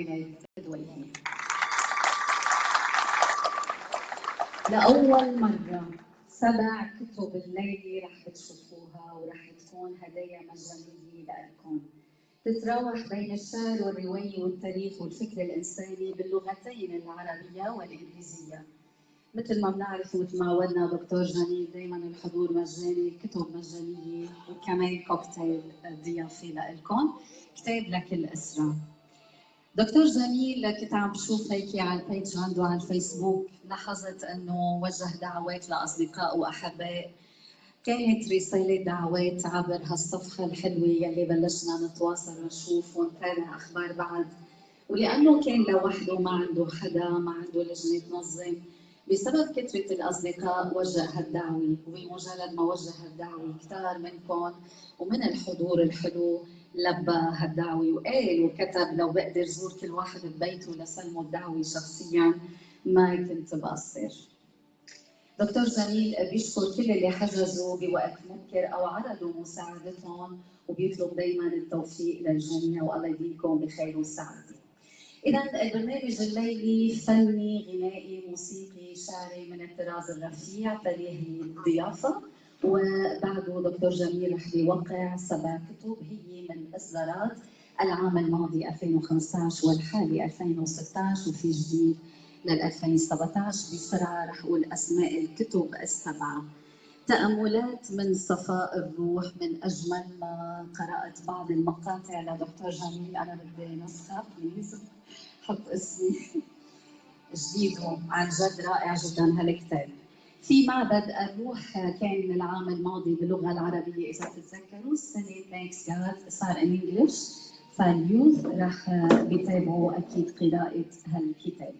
ميلاد دويهي. لأول مرة 7 كتب الليلة رح بتشوفوها ورح تكون هدايا مجانية لكم، تتراوح بين الشعر والرواية والتاريخ والفكر الإنساني باللغتين العربية والإنجليزية. مثل ما بنعرف ومثل ما عودنا دكتور جميل دائما الحضور مجاني، كتب مجانية وكمان كوكتيل ضيافي لكم، كتاب لكل أسرة. دكتور جميل كنت عم بشوف هيك على البيج عنده على الفيسبوك، لاحظت انه وجه دعوات لاصدقاء واحباء، كانت رساله دعوات عبر هالصفحه الحلوه يلي بلشنا نتواصل ونشوف ونتابع اخبار بعض، ولانه كان لوحده ما عنده حدا، ما عنده لجنه تنظم، بسبب كثره الاصدقاء وجه هالدعوه، وبمجرد ما وجه هالدعوه كثار منكم ومن الحضور الحلو لبى هالدعوه وقال وكتب لو بقدر زور كل واحد ببيته لسلمه الدعوه شخصيا ما كنت بقصر. دكتور جميل بيشكر كل اللي حجزوا بوقت مبكر او عرضوا مساعدتهم، وبيطلب دائما التوفيق للجميع والله يديمكم بخير وسعاده. إذا البرنامج الليلي فني غنائي موسيقي شعري من الطراز الرفيع تليه الضيافة، وبعده دكتور جميل رح يوقع 7 كتب هي من إصدارات العام الماضي 2015 والحالي 2016 وفي جديد لل 2017. بسرعة رح أقول أسماء الكتب ال7: تأملات من صفاء الروح، من أجمل ما قرأت بعض المقاطع لدكتور جميل، أنا بدي نسخة بليز حط اسمي جديد عن جد رائع جدا هالكتاب. في معبد الروح كان من العام الماضي باللغة العربية إذا بتتذكروا، السنة ثانكس جاد صار ان انجلش، فاليوث رح بيتابعوا أكيد قراءة هالكتاب.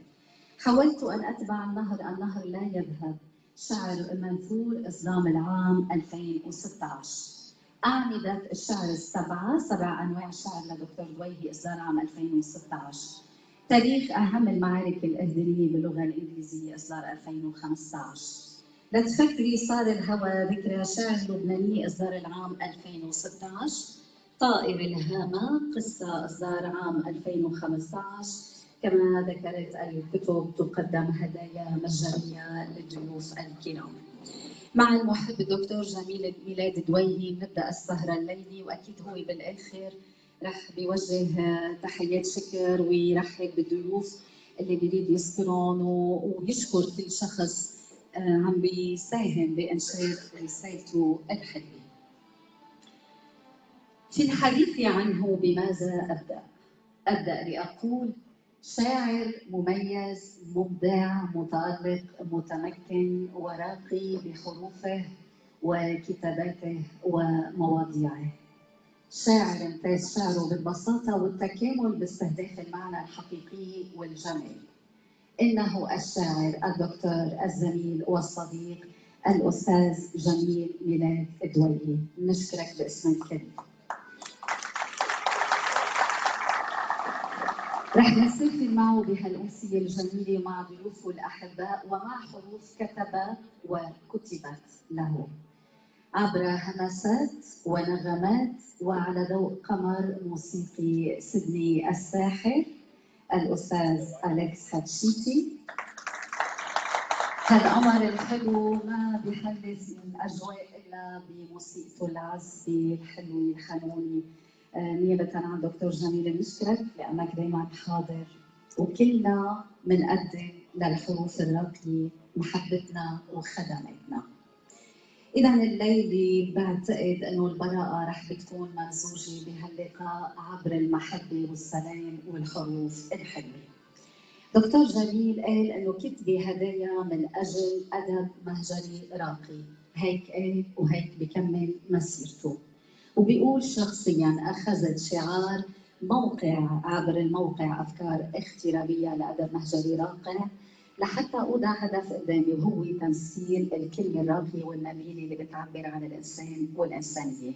حاولت أن أتبع النهر لا يذهب، شعر منثور إصدام العام 2016. أعمدة الشعر السبعة، 7 أنواع شعر لدكتور دويهي إصدار عام 2016. تاريخ أهم المعارك الأردنية باللغة الإنجليزية إصدار 2015. لا تفكري صار الهوى ذكرى شعر لبناني إصدار العام 2016. طائر الهامة قصة إصدار عام 2015. كما ذكرت الكتب تقدم هدايا مجانية للضيوف الكرام. مع المحب الدكتور جميل ميلاد دويهي بنبدا السهره الليلي، واكيد هو بالاخر رح بيوجه تحيات شكر ويرحب بالضيوف اللي بيريد يذكرهم ويشكر كل شخص عم بيساهم بانشاد رسالته الحلوه. في الحديث عنه بماذا ابدا؟ ابدا لاقول شاعر مميز مبدع متألق متمكن وراقي بحروفه وكتاباته ومواضيعه. شاعر امتاز شعره بالبساطة والتكامل باستهداف المعنى الحقيقي والجمال. إنه الشاعر الدكتور الزميل والصديق الأستاذ جميل ميلاد دويهي. نشكرك باسم الكريم. رح نسافر معه بهالأمسية الجميلة مع ضيوفه الأحباء ومع حروف كتب وكتبت له عبر همسات ونغمات وعلى ضوء قمر موسيقي سيدني الساحر الأستاذ أليكس هاتشيتي. هالقمر الحلو ما بيحلف من أجواء إلا بموسيقته العذبة الحلوة الحنونة. نيابة عن دكتور جميل بنشكرك لأنك دايما حاضر، وكلنا بنقدم للحروف الراقية محبتنا وخدماتنا. إذا الليلة بعتقد إنه البراءة رح بتكون ممزوجة بهاللقاء عبر المحبة والسلام والحروف الحلوة. دكتور جميل قال إنه كتبي هدايا من أجل أدب مهجري راقي، هيك قال وهيك بكمل مسيرته. وبيقول شخصيا أخذت شعار موقع عبر الموقع أفكار اخترابية لأدب مهجري راقع لحتى أوضع هدف قدامي، وهو تمثيل الكلمة الراقية والنبيلة اللي بتعبر عن الإنسان والإنسانية.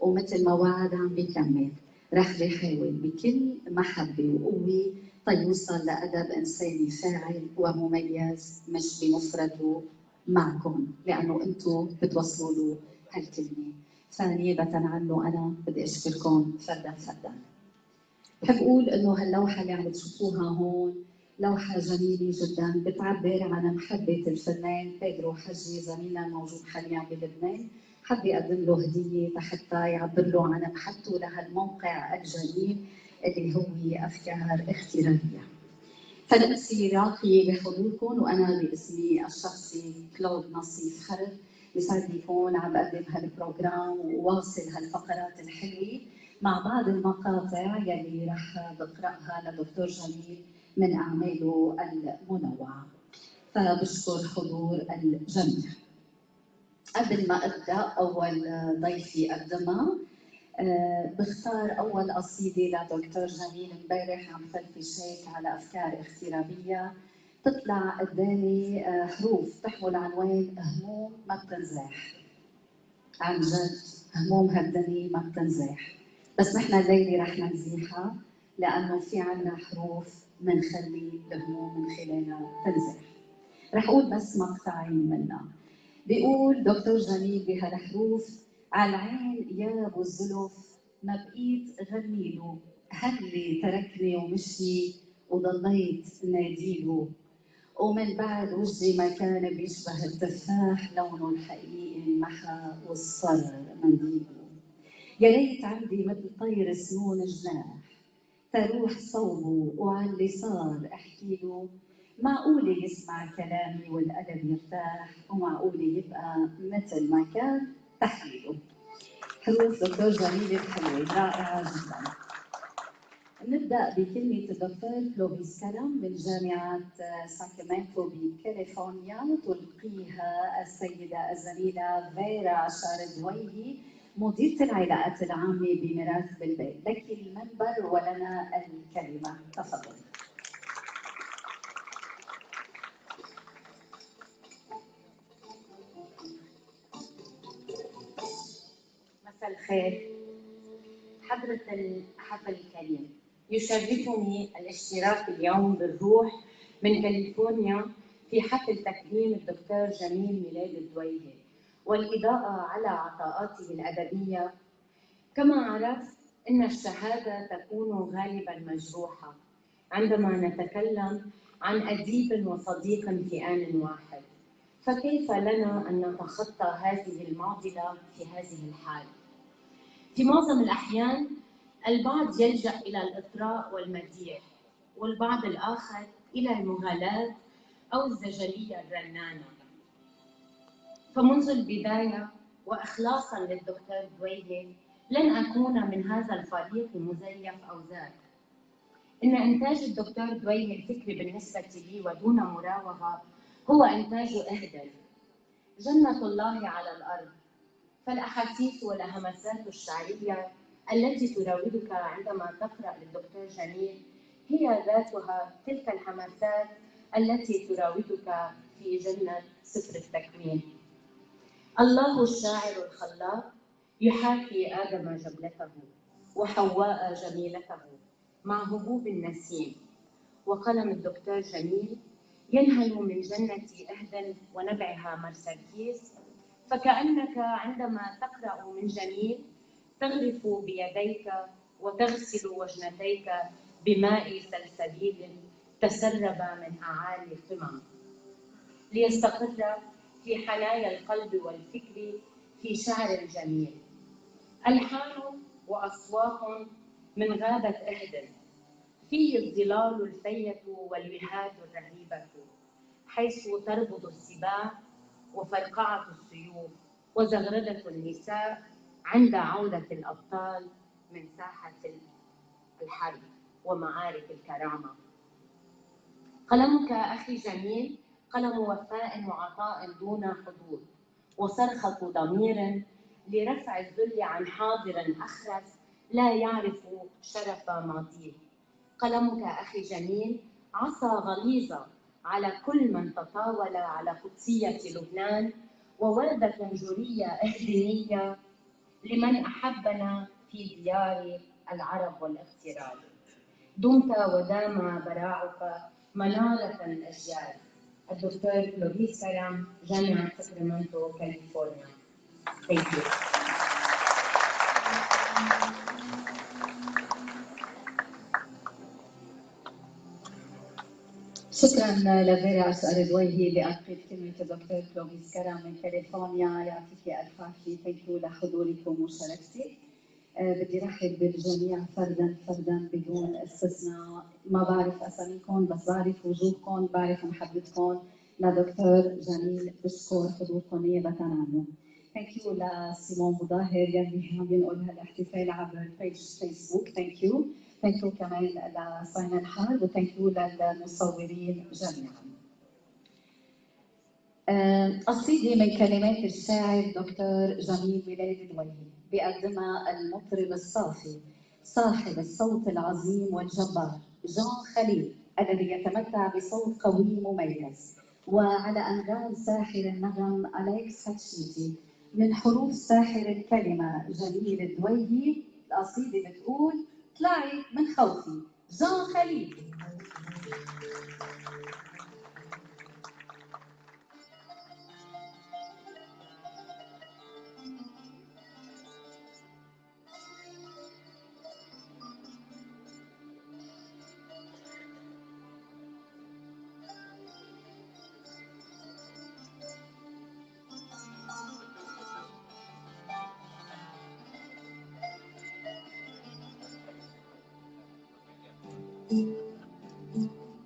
ومثل ما وعد عم بيكمل رح بيحاول بكل محبة وقوة تيوصل لأدب إنساني فاعل ومميز مش بمفرده معكم، لأنه أنتم بتوصلوا له هالكلمة. فنيابة عنه أنا بدي أشكركم فردا فردا. بحب أقول إنه هاللوحة اللي عم تشوفوها هون لوحة جميلة جدا بتعبر عن محبة الفنان بيدرو حجي زميلنا الموجود حاليا بلبنان. حب يقدم له هدية حتى يعبر له عن محبته لهالموقع الجميل اللي هو أفكار اختراعية. فنفسي راقية بحضوركم وأنا باسمي الشخصي كلود نصيف خرب بيسعدني يكون عم بقدم هالبروجرام وواصل هالفقرات الحلوة مع بعض المقاطع يلي رح بقرأها لدكتور جميل من أعماله المنوعة. فبشكر حضور الجميع. قبل ما أبدأ أول ضيفي قدمها بختار أول قصيدة لدكتور جميل. امبارح عم فلفش هيك على أفكار اغترابية تطلع قدامي حروف تحمل عنوان هموم ما بتنزاح. عن جد هموم هالدنيا ما بتنزاح، بس نحن الليلة رح ننزيحها لأنه في عنا حروف منخلي الهموم من خلالها تنزاح. رح أقول بس مقطعين منها. بيقول دكتور جميل بهالحروف: على العين يا ابو الزلف ما بقيت غنيله، هاللي تركني ومشي وضليت ناديله، ومن بعد وجهي ما كان بيشبه التفاح لونه الحقيقي انمحى واصفر منديله. يا ريت عندي مثل طير سنون جناح تروح صوبه وعن اللي صار احكي له، معقولة يسمع كلامي والقلب يرتاح، ومعقولة يبقى مثل ما كان تحليله. حروف دكتور جميل الحلوة رائعة جدا. نبدأ بكلمة الدكتور كلوفيس كرم من جامعة ساكرامنتو بكاليفورنيا، تلقيها السيدة الزميلة فيرا شاردويهي مديرة العلاقات العامة بميراث بالبيت. لك المنبر ولنا الكلمة، تفضل. مساء الخير حضرة الحفل الكريم. يشرفني الاشتراك اليوم بالروح من كاليفورنيا في حفل تكريم الدكتور جميل ميلاد الدويهي والإضاءة على عطاءاته الأدبية. كما عرفت أن الشهادة تكون غالبا مجروحة عندما نتكلم عن أديب وصديق في آن واحد، فكيف لنا أن نتخطى هذه المعضلة في هذه الحال؟ في معظم الأحيان البعض يلجأ إلى الإطراء والمديح، والبعض الآخر إلى المغالاة أو الزجلية الرنانة. فمنذ البداية وإخلاصاً للدكتور دويهي لن أكون من هذا الفريق المزيف أو ذاك. إن إنتاج الدكتور دويهي الفكري بالنسبة لي ودون مراوغة هو إنتاج أهدل، جنة الله على الأرض. فالأحاسيس والهمسات الشعرية التي تراودك عندما تقرأ للدكتور جميل هي ذاتها تلك الهمسات التي تراودك في جنة سفر التكوين. الله الشاعر الخلاق يحاكي آدم جبلته وحواء جميلته مع هبوب النسيم، وقلم الدكتور جميل ينهل من جنة أهدل ونبعها مرسكيس. فكأنك عندما تقرأ من جميل تغرف بيديك وتغسل وجنتيك بماء سلسبيل تسرب من أعالي القمم ليستقر في حنايا القلب والفكر في شعر الجميل. ألحان وأصوات من غابة أهدل، فيه الظلال الفية والوهاد الرهيبة، حيث تربض السباع وفرقعة السيوف وزغردة النساء عند عودة الأبطال من ساحة الحرب ومعارك الكرامة. قلمك أخي جميل قلم وفاء وعطاء دون حدود، وصرخة ضمير لرفع الذل عن حاضر أخرس لا يعرف شرف ماضيه. قلمك أخي جميل عصا غليظة على كل من تطاول على قدسية لبنان، ووردة جورية أهدنية لمن أحبنا في ديار العرب والاغتراب. دمت ودام براعك منارة الأجيال. الدكتور كلوفيس كرم، جامعة ساكرامنتو، كاليفورنيا. Thank you. شكرا لفيرا أسأل دويهي لألقي كلمة الدكتور كلوفيس كرم من كاليفورنيا. يعطيك ألف عافية. ثانك يو لحضوركم ومشاركتك. بدي رحب بالجميع فردا فردا بدون استثناء. ما بعرف اساميكم بس بعرف وجودكم، بعرف محبتكم لدكتور جميل. بشكر حضوركم نيابه عنه. ثانك يو لسيمون مظاهر يلي عم ينقل هالاحتفال عبر بيج فيسبوك. ثانك يو. ثانك يو كمان لصاينة الحرب، وثانك يو للمصورين جميعا. قصيدة من كلمات الشاعر دكتور جميل ميلاد دويهي بيقدمها المطرب الصافي صاحب الصوت العظيم والجبار جون خليل، الذي يتمتع بصوت قوي مميز. وعلى أنغام ساحر النغم أليكس هاتشيتي، من حروف ساحر الكلمة جميل الدويهي، القصيدة بتقول طلعي من خوفي. جون خليل.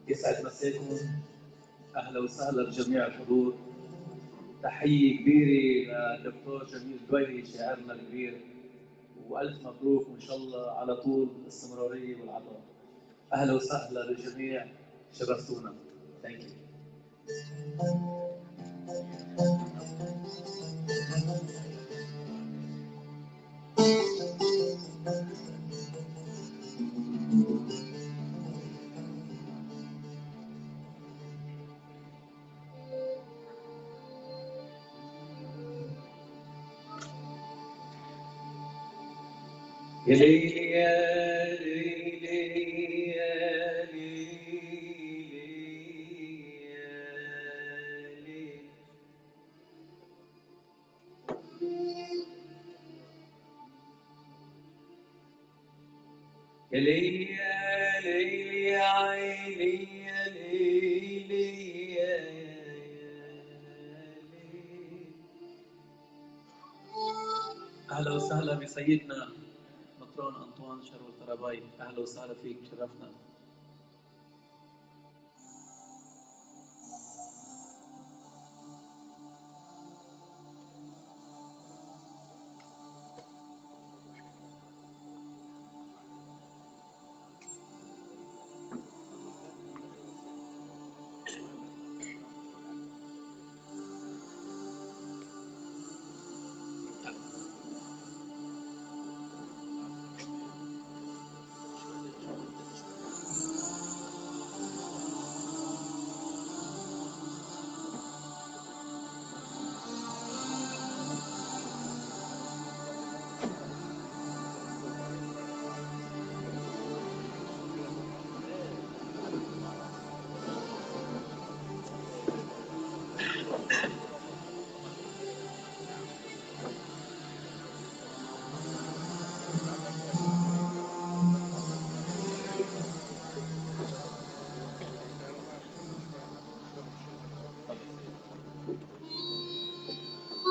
يسعد مساكم. اهلا وسهلا بجميع الحضور. تحيه كبيره للدكتور جميل دويهي شاعرنا الكبير، والف مبروك وان شاء الله على طول الاستمراريه والعطاء. اهلا وسهلا بالجميع، شرفتونا. ثانك يو. يا ليلي يا ليلي يا ليلي يا ليلي يا ليلي يا عيني يا ليلي يا ليلي. اهلا وسهلا بسيدنا مطران انطوان شارول طراباي. اهلا وسهلا فيك، شرفنا.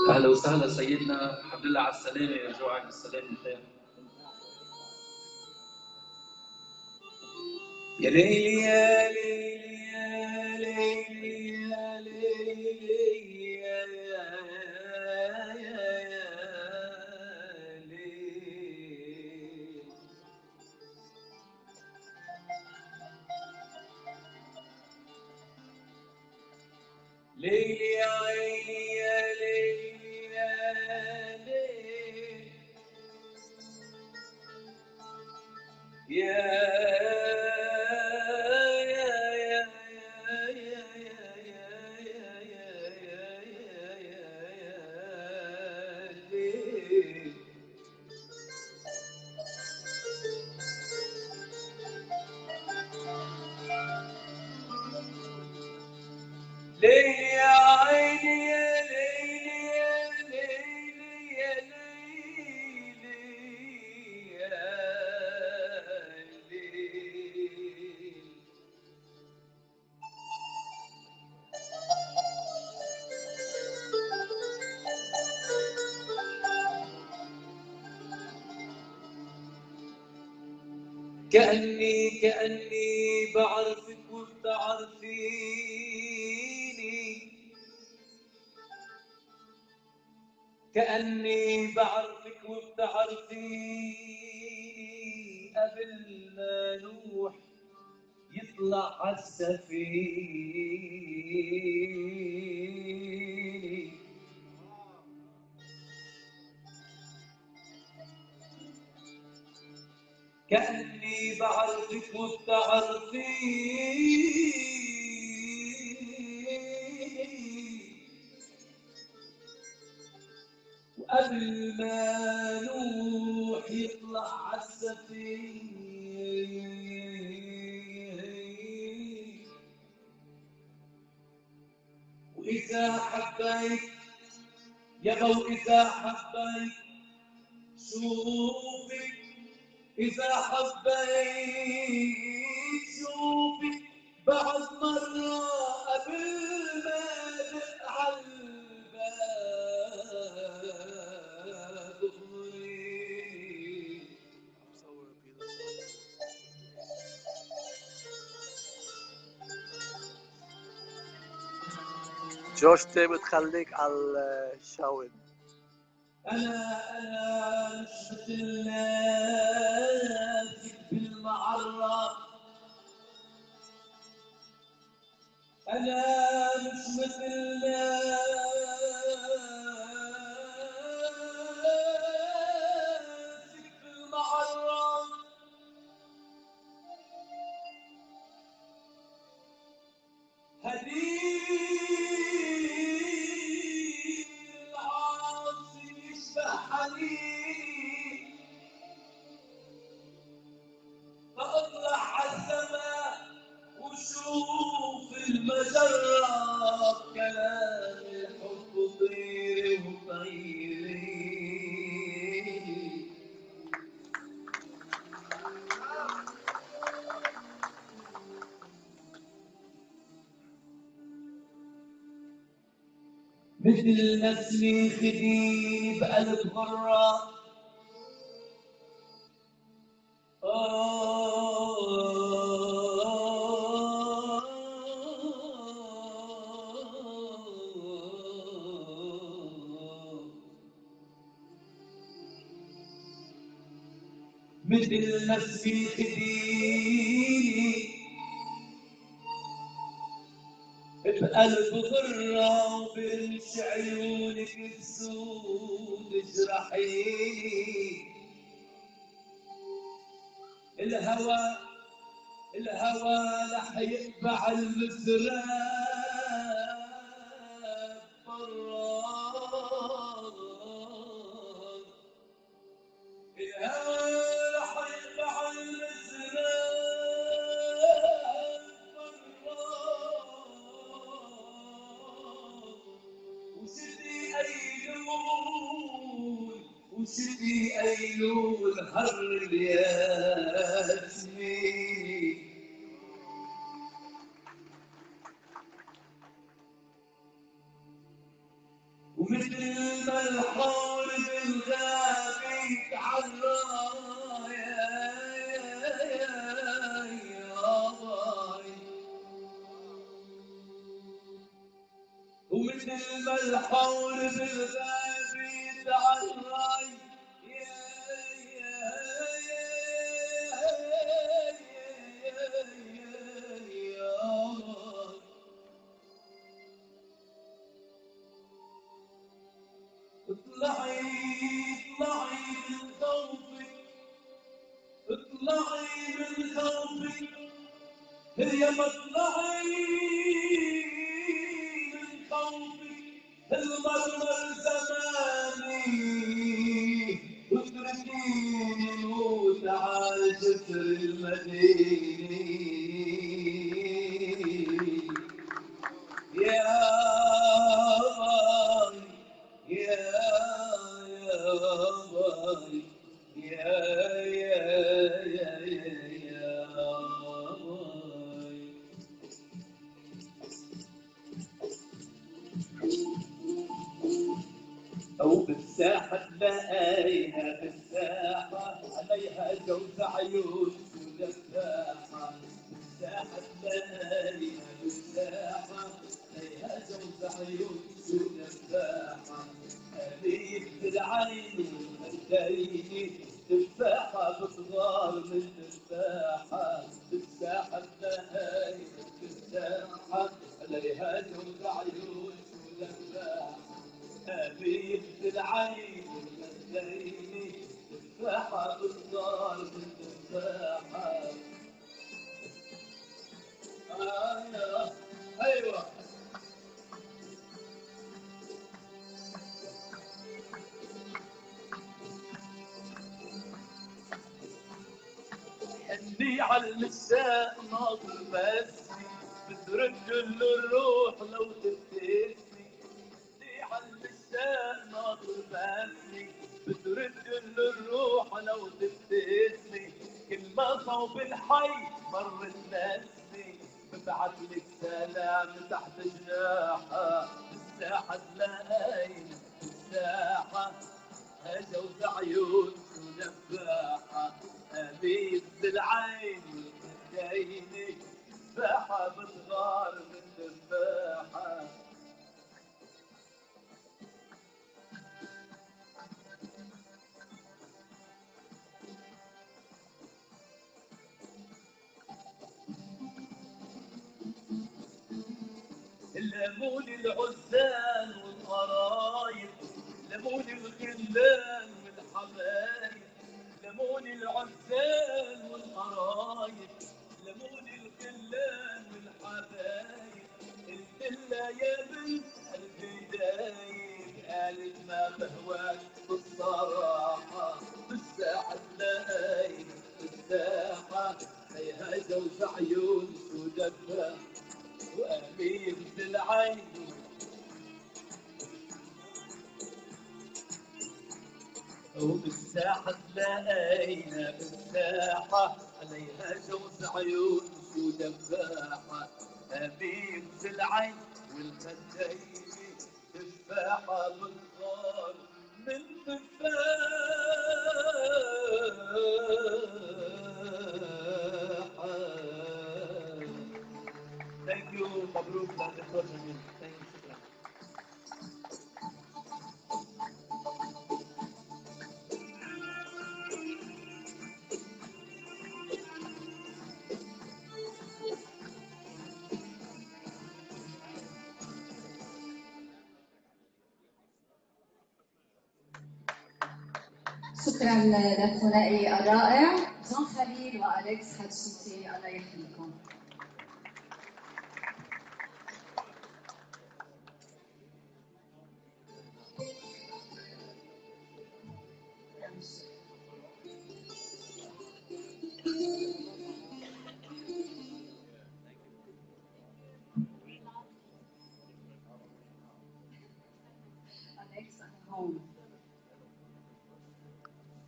اهلا وسهلا سيدنا، الحمد لله على السلامه، يرجوعك بالسلامه الخير. يا ليلي يا ليلي يا ليلي يا ليلي يا ليلي. ليلي يا عيني يا ليلي يا ليلي يا ليلي يا عيني يا ليلي يا ليلي يا ليلي يا ليلي. كأني بعرفك وبتعرفيني، كأني بعرفك وبتعرفيني، قبل ما نوح يطلع عالسفينة. كأني بعرفك وبتعرفيني، وقبل ما نوح يطلع عالسفينة. وإذا حبيت يابا، وإذا حبيت شوفك، إذا حبيت شوفك بعد مرة قبل ما دق عالباب اغمريني. جوشتي بتخليك على الشاور. أنا مش مثل ناسك بالمعرة، أنا مش مثل ناسك بالمعرة. هديل العاصي يشبه حنين، فاطلع عالسما وشوف المجرة، كلام الحب طيري وطيري. مثل نسمة خدي بقلب غرة، مثل نسمة خدي بقلب غرة، وبرمش عيونك السود اجرحيني. الهوى رح يتبع المسراب برا، الهوى رح يتبع المسراب برا. وشدي أيلول هر الياسمين. ومثل ما الحور بالغابة يتعرى يا باي، ومثل ما الحور بالغابة يتعرى اطلعي من خوفك، اطلعي من خوفك، هي مطلعي من خوفك، المرمر زماني، اتركيني موت على جسر المدينة. يا باي يا باي يا باي. أو بالساحة تلاقيها، بالساحة عليها جوز عيون ودفاحة مساحة لياليها مساحة ليها جوز عيون ودفاحة أليف بالعين والخدين تفاحة بصغار من تفاحة مساحة لياليها مساحة ليها جوز عيون ودفاحة أليف بالعين والخدين تفاحة بالنار بالتفاحة. أيوة حني على اللسان ناطر بسمي بترد له الروح لو تبتسمي حني على اللسان ناطر بسمي بترد له الروح لو تبتسمي كل ما صوب الحي مر تنسي ببعت لك سلام تحت جناحها الساحة تلاقي الساحة جوز عيون ونفاحة أبيض بالعين والخدين تفاحة بتغار من تفاحة. لمون العزال والقرايب لمون الخلان والحبايب لمون العزال والقرايب لمون الخلان والحبايب الدلة يا بنت قلبي دايب قالت ما بهواك بالصراحة بالساحة تلاقي بالساحة فيها جوز عيون ودفا وأمير بالعين وبالساحة تلاقينا بالساحة عليها جوز عيون ودفاحة أمير بالعين والخدين تفاحة بالنار من تفاحة. Thank you مبروك للدكتور جميل. شكرا. شكرا للثنائي الرائع جون خليل والكس حتشوتي، الله يحييكم.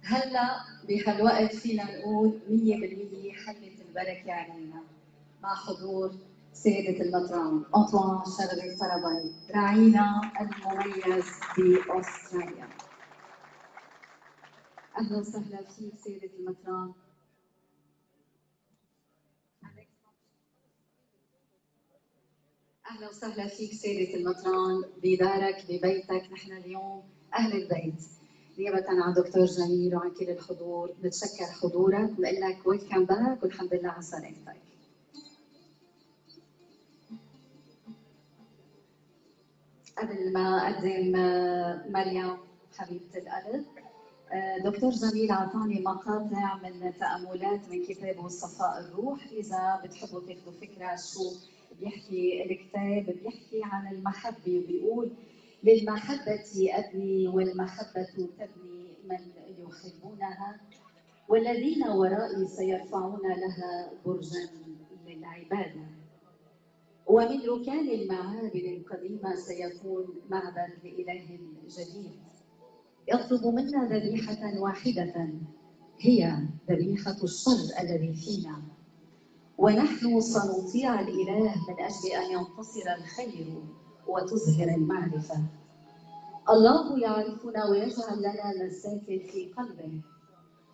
هلا بهالوقت فينا نقول 100% حلت البركه علينا مع حضور سيدة المطران أنطوان شرقي سرباي راعينا المميز بأستراليا. أهلا وسهلا فيك سيدة المطران. أهلا وسهلا فيك سيدة المطران بدارك ببيتك. نحن اليوم أهل البيت نيابة عن دكتور جميل وعن كل الحضور بتشكر حضورك وبقول لك ويلكم باك والحمد لله على سلامتك. قبل ما أقدم مريم حبيبة القلب، دكتور جميل أعطاني مقاطع من تأملات من كتابه صفاء الروح. إذا بتحبوا تاخذوا فكرة شو بيحكي الكتاب، بيحكي عن المحبة وبيقول للمحبة أبني والمحبة تبني من يحبونها والذين ورائي سيرفعون لها برجا للعبادة ومن ركان المعابد القديمة سيكون معبد لإله جديد يطلب منا ذبيحة واحدة هي ذبيحة الشر الذي فينا ونحن سنطيع الإله من أجل أن ينتصر الخير وتزهر المعرفة. الله يعرفنا ويجعل لنا مساكن في قلبه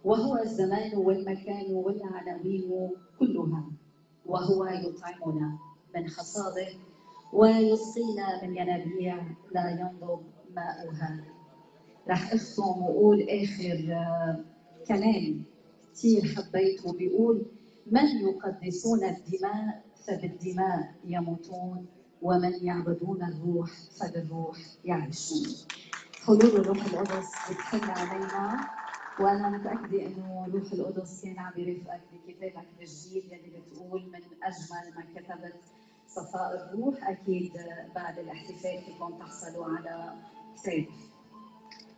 وهو الزمان والمكان والعناوين كلها، وهو يطعمنا من حصاده ويسقينا من ينابيع لا ينضب ماؤها. رح اختم واقول اخر كلام كثير حبيته، بيقول: من يقدسون الدماء فبالدماء يموتون، ومن يعبدون الروح فبالروح يعيشون. حلول الروح القدس بتحل علينا، وانا متاكده انه روح القدس كان عم يرافقك بكتابك الجديد يلي بتقول من اجمل ما كتبت صفاء الروح. اكيد بعد الاحتفال فيكم تحصلوا على كتاب.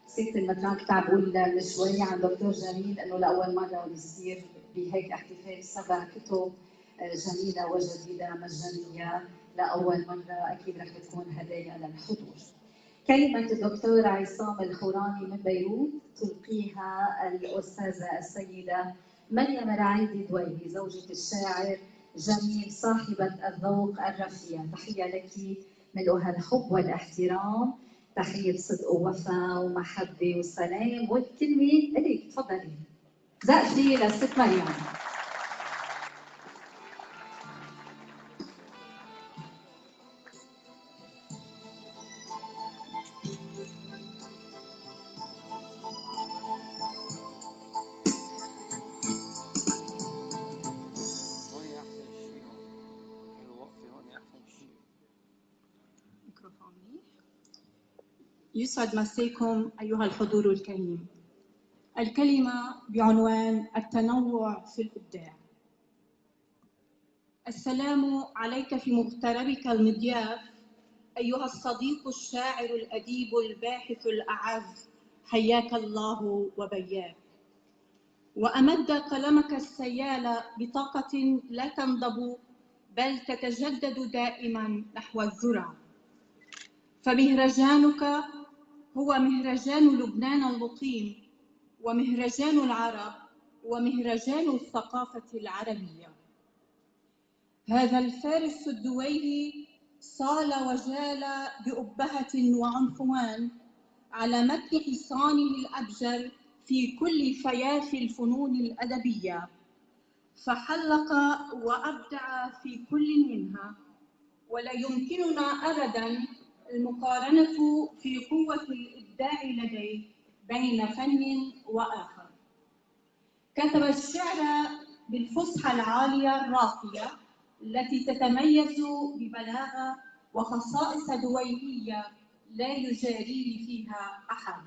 ست المتران كنت عم بقول من شوي عن دكتور جميل انه لاول مره بيصير بهيك احتفال 7 كتب جميله وجديده مجانيه لاول مره، اكيد رح تكون هدايا للحضور. كلمه الدكتور عصام الخوراني من بيروت تلقيها الاستاذه السيده مريم رعيدي دويلي زوجة الشاعر جميل صاحبة الذوق الرفيع. تحية لك ملؤها الحب والاحترام، تحية صدق ووفاء ومحبة وسلام، والكلمة إليك. تفضلي. زقفي للست مريم. يسعد مساكم أيها الحضور الكريم. الكلمة بعنوان التنوع في الإبداع. السلام عليك في مغتربك المضياف أيها الصديق الشاعر الأديب الباحث الأعز، حياك الله وبياك. وأمد قلمك السيال بطاقة لا تنضب بل تتجدد دائما نحو الذرى، فمهرجانك هو مهرجان لبنان المقيم، ومهرجان العرب، ومهرجان الثقافة العربية. هذا الفارس الدويلي صال وجال بأبهة وعنفوان على متن حصانه الأبجر في كل فيافي الفنون الأدبية، فحلق وأبدع في كل منها، ولا يمكننا أبداً المقارنة في قوة الإبداع لديه بين فن وآخر. كتب الشعر بالفصحى العالية الراقية التي تتميز ببلاغة وخصائص دويلية لا يجاريه فيها أحد.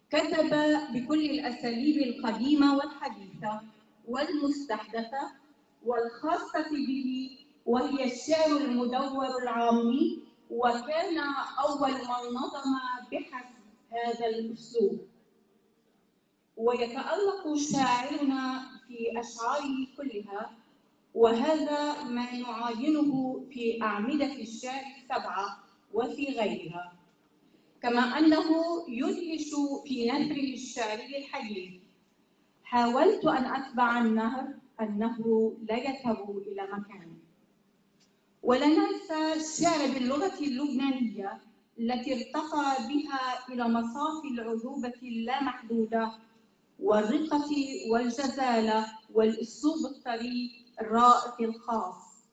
كتب بكل الأساليب القديمة والحديثة والمستحدثة والخاصة به، وهي الشعر المدور العامي، وكان أول من نظم بحسب هذا الأسلوب. ويتألق شاعرنا في أشعاره كلها، وهذا ما نعاينه في أعمدة الشعر السبعة وفي غيرها، كما أنه يدهش في نثره الشعري الحديث. حاولت أن أتبع النهر أنه لا يذهب إلى مكان. ولا ننسى الشعر باللغة اللبنانية التي ارتقى بها إلى مصاف العذوبة اللامحدودة والرقة والجزالة والأسلوب الطري الرائق الخاص.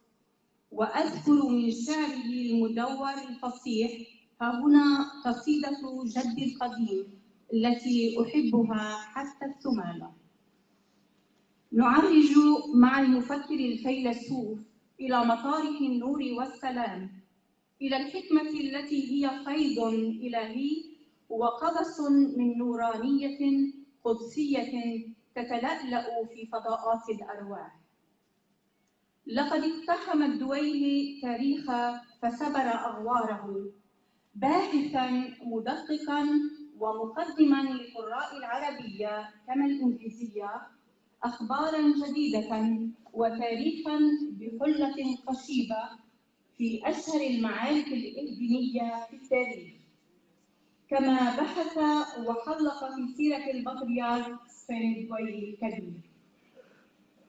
وأذكر من شعره المدور الفصيح ها هنا قصيدة جدي القديم التي أحبها حتى الثمالة. نعرج مع المفكر الفيلسوف إلى مطارح النور والسلام، إلى الحكمة التي هي فيض إلهي وقبس من نورانية قدسية تتلألأ في فضاءات الأرواح. لقد اقتحم الدويلي تاريخ فسبر أغواره، باحثاً مدققاً ومقدماً للقراء العربية كما الإنجليزية أخباراً جديدة وتاريخاً بحلة قشيبة في أشهر المعارك الدينية في التاريخ. كما بحث وحلق في سيرة البطريرك سفين الدويلي الكبير.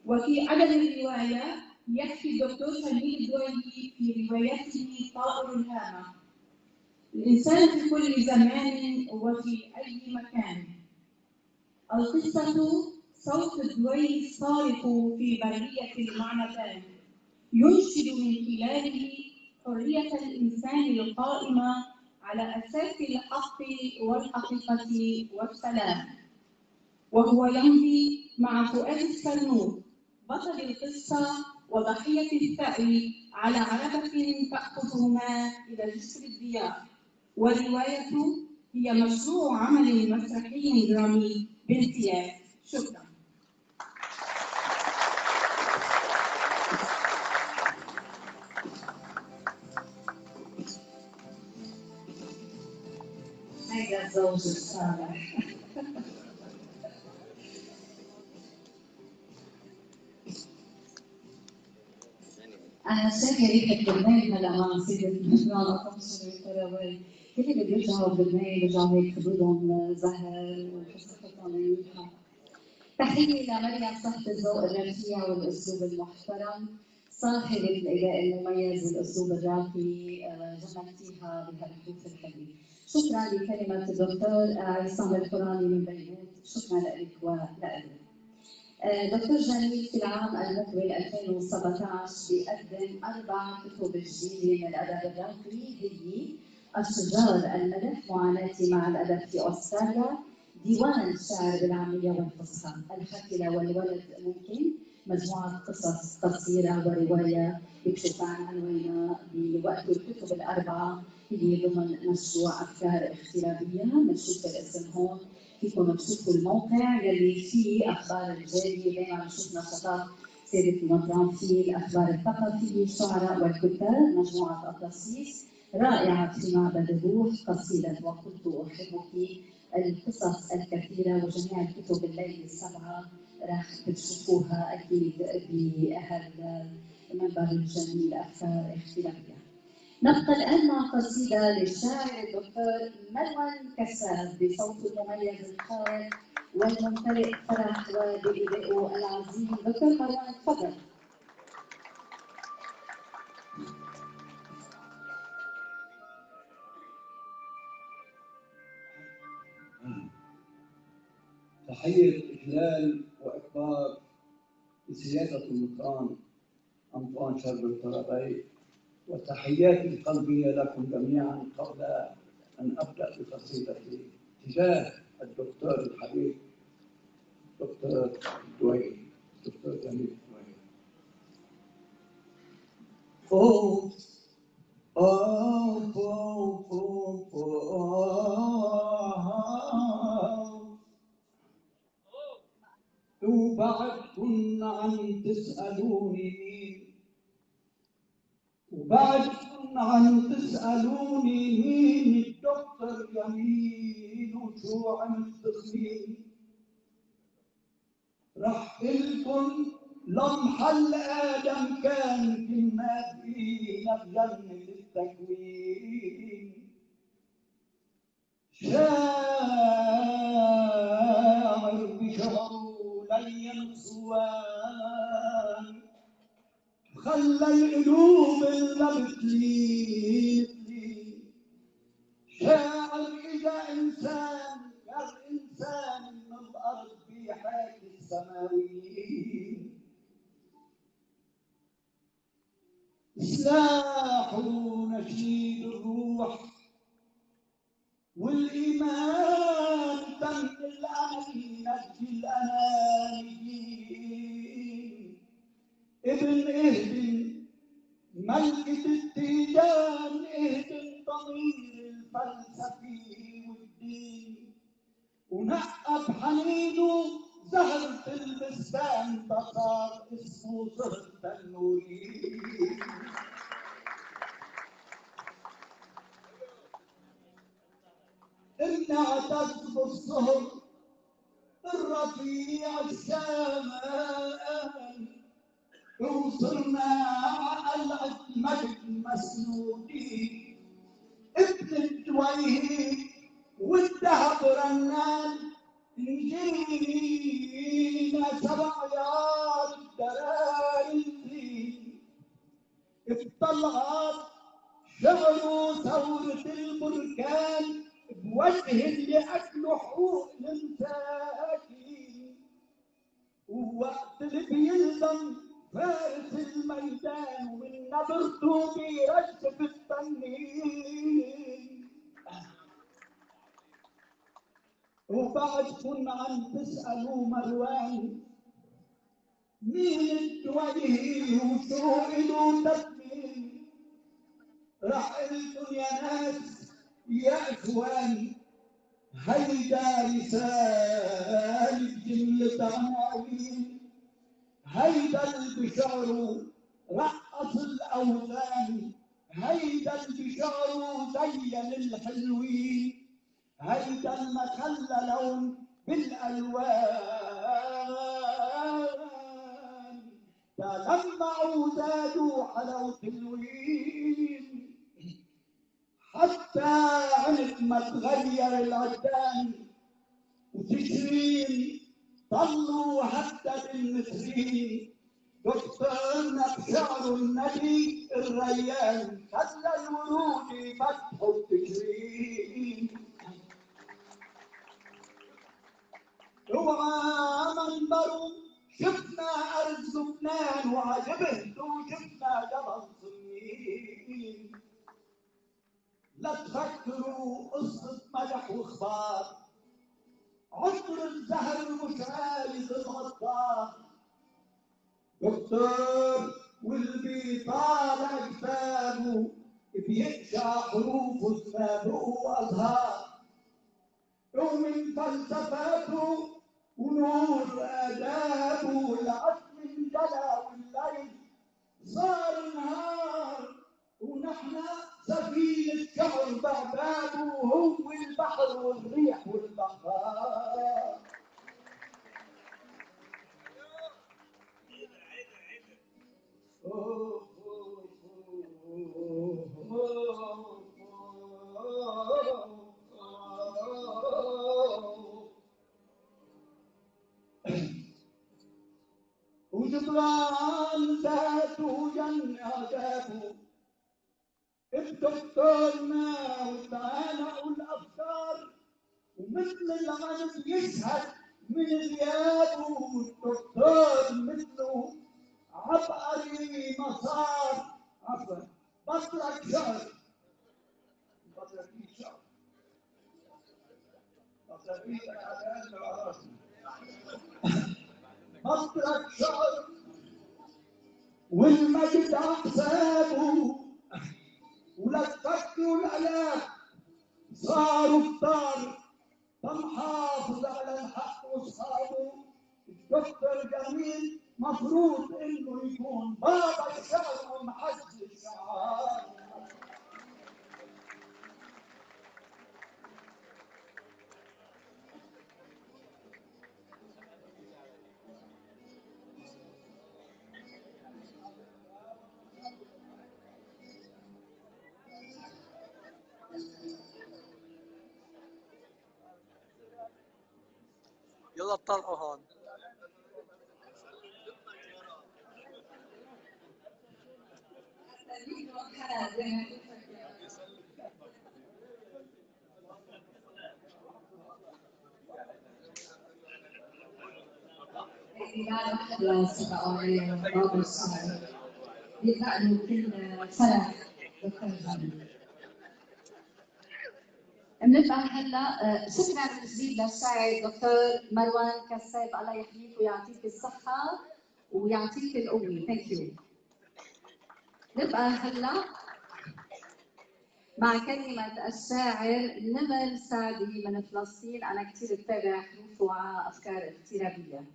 وفي عدد الرواية يحكي الدكتور جميل الدويلي في روايته طائر الهامة: الإنسان في كل زمان وفي أي مكان. القصة صوت الدوي الصارخ في برية المعنتان، ينشد من خلاله حرية الإنسان القائمة على أساس الحق والحقيقة والسلام. وهو يمضي مع فؤاد السنور بطل القصة وضحية الثأر على عربة تأخذهما إلى جسر الديار. والرواية هي مشروع عمل مسرحي درامي بامتياز. شكرا. هيدا الزوج الصالح. أنا شايفة ريحة بالليل هلا مع سيدة المجنون وطمشة والكراوي، كل اللي بيرجعوا بالليل بيرجعوا هيك خدودهم زهر وحسنتهم منيحة. تحية لمريم صاحبة الذوق الرفيع والأسلوب المحترم، صاحبة الأداء المميز والأسلوب الراقي، جملتيها بهالحروف الحلوة. شكرا لكلمة الدكتور عصام القراني من بيروت، شكرا لك ولك. دكتور جميل في العام المقبل 2017 بيقدم 4 كتب جديدة من الأدب الراقي، هي أشجار الملح، معاناتي مع الأدب في أستراليا، ديوان الشعر بالعامية والفصحى، الحفلة والولد ممكن، مجموعة قصص قصيرة ورواية يكشف عن عنوانها بوقت الكتب ال4 اللي ضمن مشروع أفكار اختلافية. بنشوف الاسم هون، فيكم تشوفوا الموقع يلي فيه اخبار الجاريه، دائما بنشوف نشاطات سيدة المطران، فيه الاخبار الثقافيه، الشعراء والكتاب، مجموعه اطلسيس رائعه في معبد الروح، قصيده وقلت احبك، القصص الكثيره وجميع الكتب الليله ال7 راح بتشوفوها اكيد بهالمنبر الجميل افكار اختلافيه. نبقى الآن مع قصيدة للشاعر الدكتور مروان كساب بصوت المميز الخالد والممتلئ فرح وبإيدائه العظيم. دكتور مروان تفضل. تحية إجلال وإكبار لسيادة المطران أنطوان شرب الطرابي، وتحياتي القلبية لكم جميعا قبل أن أبدأ بقصيدتي تجاه الدكتور الحبيب دكتور دوي، دكتور جميل دوي. فوق فوق فوق وبعد كنا عم تسألوني مين، وبعد كنا عم تسألوني مين الدكتور جميل وشو عم تصير، رح قلكن لمحل آدم كان كنا فينا بجنة التكوين، شاعر بشعره لين صوان خلى القلوب اللي شاعر إذا إنسان كان إنسان من الأرض بحاكي السماويين، سلاح ونشيد الروح والإيمان تم الأمل نجي الأنانيين، ابن اهدن ملكة التيجان، اهدن ضمير الفلسفي والدين، ونقب حنينه زهرة البستان صار اسمه زهرة النورين. انعتز بالصهر الرفيع الشامل، وصرنا قلعة مجد مسنودين، ابن الدويهي والذهب رنان، نجينا 7 عيار الدرايزين، اطلعت شعروا ثورة البركان بوجه اللي أكلوا حقوق الإنسان. ووقت اللي بيلزم فارس الميدان ومن نبرته بيرشف التنين. وبعدكن عم تسألوا مروان مين الدويه وشو إلو تسمين، رح قلتن يا ناس يا إخوان هيدا رسالة جملة عناوين، هيدا اللي بشعره رقص الأوثان، هيدا اللي بشعره زين الحلوين، هيدا ما خلى لون بالألوان، تلمعوا زادوا حلاوة الوين، حتى عند ما تغير العدان وتشرين ضلوا حتى بالنسرين، دكتورنا بشعر النبي الريان خلى الورود يفتحوا التشرين. اوعى منبروا شفنا ارض لبنان وعجبت وشفنا جبل صنين، لا تفكروا قصة مدح واخبار، عمر الزهر مش عايز الغطار، دكتور واللي بيطالع كتابه بيقشع حروفه زمامه وازهار، ومن فلسفاته ونور آدابه العزم انجلى والليل صار نهار، ونحن سفينة شعر بعبابه وهو البحر والريح والبحار. وجبران ذاته جن عذابه، الدكتورنا وتعالوا الافكار، ومثل العنب يشهد من غيابه، الدكتور مثله عبقري مسار. عفوا بطرك شعر، بطرك شعر، بطرك على راسي، بطرك شعر والمجد احسابه، ولفت والالاف صاروا كتار، فمحافظ على الحق واصحابه. الدكتور جميل مفروض انه يكون بابا الشعر ومحز الشعار. يلا اطلعوا هون. يبقى له كل فرح دكتور جميل. بنبقى هلا شكرا جزيلا للشاعر دكتور مروان كساب، الله يحميك ويعطيك الصحة ويعطيك القوة. ثانك يو. نبقى هلا مع كلمة الشاعر نمر سعدي من فلسطين. أنا كثير بتابع حروفه وأفكار اغترابية.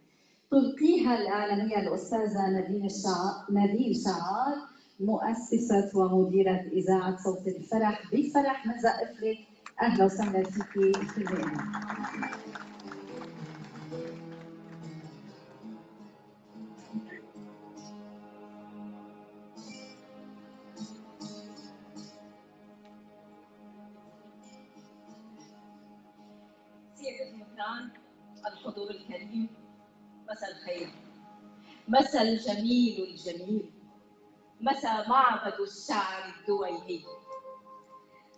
تلقيها الإعلامية الأستاذة نادين شعار، مؤسسة ومديرة إذاعة صوت الفرح. بفرح نزقف لك. أهلا وسهلا فيكي كلنا. سيادة المهران، الحضور الكريم، مساء الخير، مساء الجميل الجميل، مساء معبد الشعر الدويهي.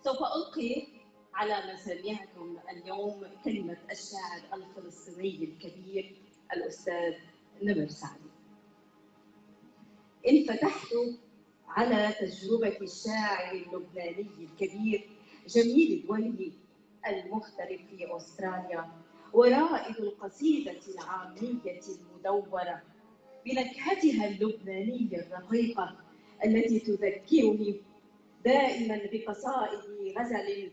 سوف ألقي على مسامعكم اليوم كلمة الشاعر الفلسطيني الكبير الأستاذ نمر سعدي. انفتحت على تجربة الشاعر اللبناني الكبير جميل الدويلي المغترب في أستراليا ورائد القصيدة العامية المدورة بنكهتها اللبنانية الرقيقة التي تذكرني دائما بقصائد غزل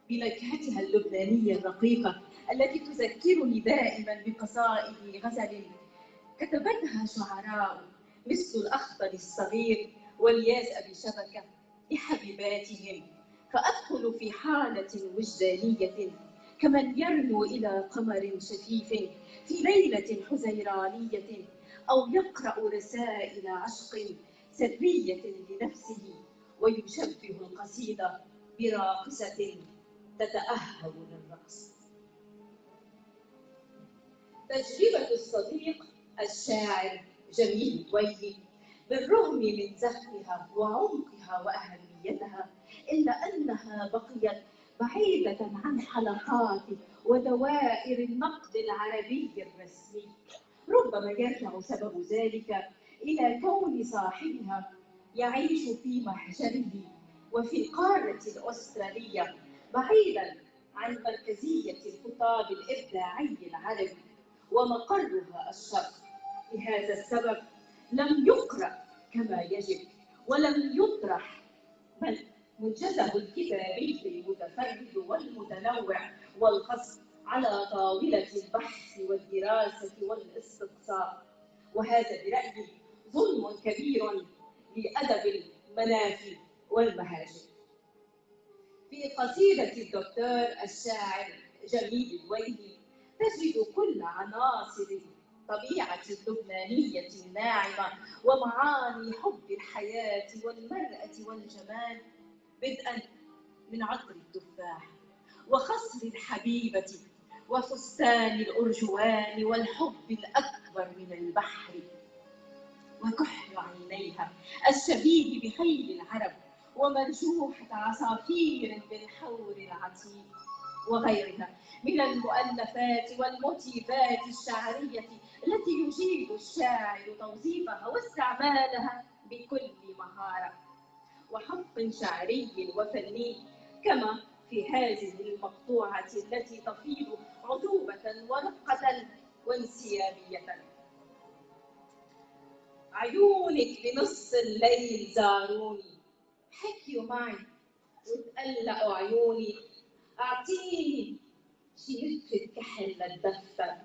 بنكهتها اللبنانية الرقيقة التي تذكرني دائما بقصائد غزل كتبتها شعراء مثل الأخضر الصغير والياس أبي شبكة لحبيباتهم، فأدخل في حالة وجدانية كمن يرنو إلى قمر شفيف في ليلة حزيرانية أو يقرأ رسائل عشق سرية لنفسه ويشبه القصيدة براقصة تتأهب للرقص. تجربة الصديق الشاعر جميل الدويلي بالرغم من زخمها وعمقها وأهميتها إلا أنها بقيت بعيدة عن حلقات ودوائر النقد العربي الرسمي. ربما يرجع سبب ذلك إلى كون صاحبها يعيش في محجره وفي القارة الأسترالية بعيداً عن مركزية الخطاب الإبداعي العربي ومقرها الشرق. لهذا السبب لم يقرأ كما يجب ولم يطرح منجزه الكتابي المتفرد والمتنوع والخاص على طاولة البحث والدراسة والاستقصاء، وهذا برأيي ظلم كبير لأدب المنافي والمهاجر. في قصيدة الدكتور الشاعر جميل الدويلي تجد كل عناصر الطبيعة اللبنانية الناعمة ومعاني حب الحياة والمرأة والجمال، بدءا من عطر التفاح وخصر الحبيبة وفستان الأرجوان والحب الأكبر من البحر وكحل عينيها الشبيه بخيل العرب ومرجوحة عصافير بالحور العتيق وغيرها من المؤلفات والموتيفات الشعرية التي يجيد الشاعر توظيفها واستعمالها بكل مهارة وحق شعري وفني، كما في هذه المقطوعة التي تفيض عذوبة ورقة وانسيابية. عيونك بنص الليل زاروني، حكيوا معي وتقلقوا عيوني، أعطيني شي نتفة كحل للدفة،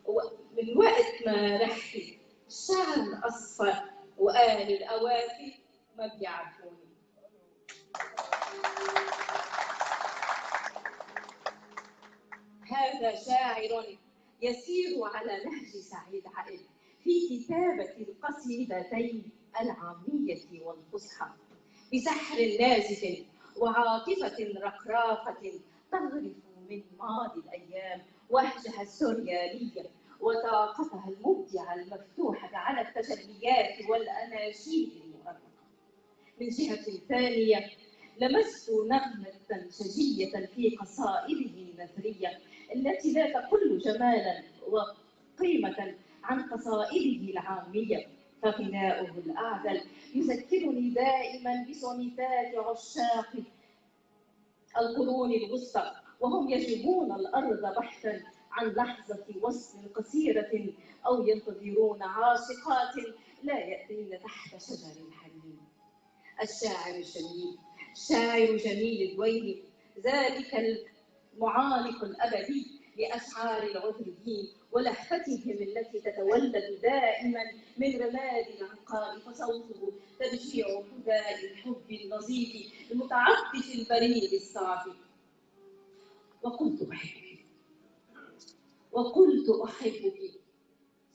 ومن وقت ما رحتي الشعر الأصفر وقال الأوافي ما بيعرفوني. هذا شاعر يسير على نهج سعيد عقل في كتابة القصيدتين العامية والفصحى بسحر نازف وعاطفة رقراقة تغرف من ماضي الأيام وهجها السوريالية وطاقتها المبدعة المفتوحة على التجليات والأناشيد المؤرخة. من جهة ثانية لمست نغمة شجية في قصائده النثرية التي لا تقل جمالا وقيمة عن قصائده العامية، فغناؤه الأعذل يذكرني دائما بسونيتات عشاق القرون الوسطى وهم يجبون الأرض بحثا عن لحظة وصل قصيرة أو ينتظرون عاشقات لا يأتين تحت شجر الحنين. الشاعر الجميل شاعر جميل الدويلي ذلك المعانق الأبدي لأشعار العذريين ولهفتهم التي تتولد دائما من رماد العنقاء، فصوته تبشيع حداء الحب النظيف المتعطش البريء الصافي. وقلت أحبك وقلت أحبك،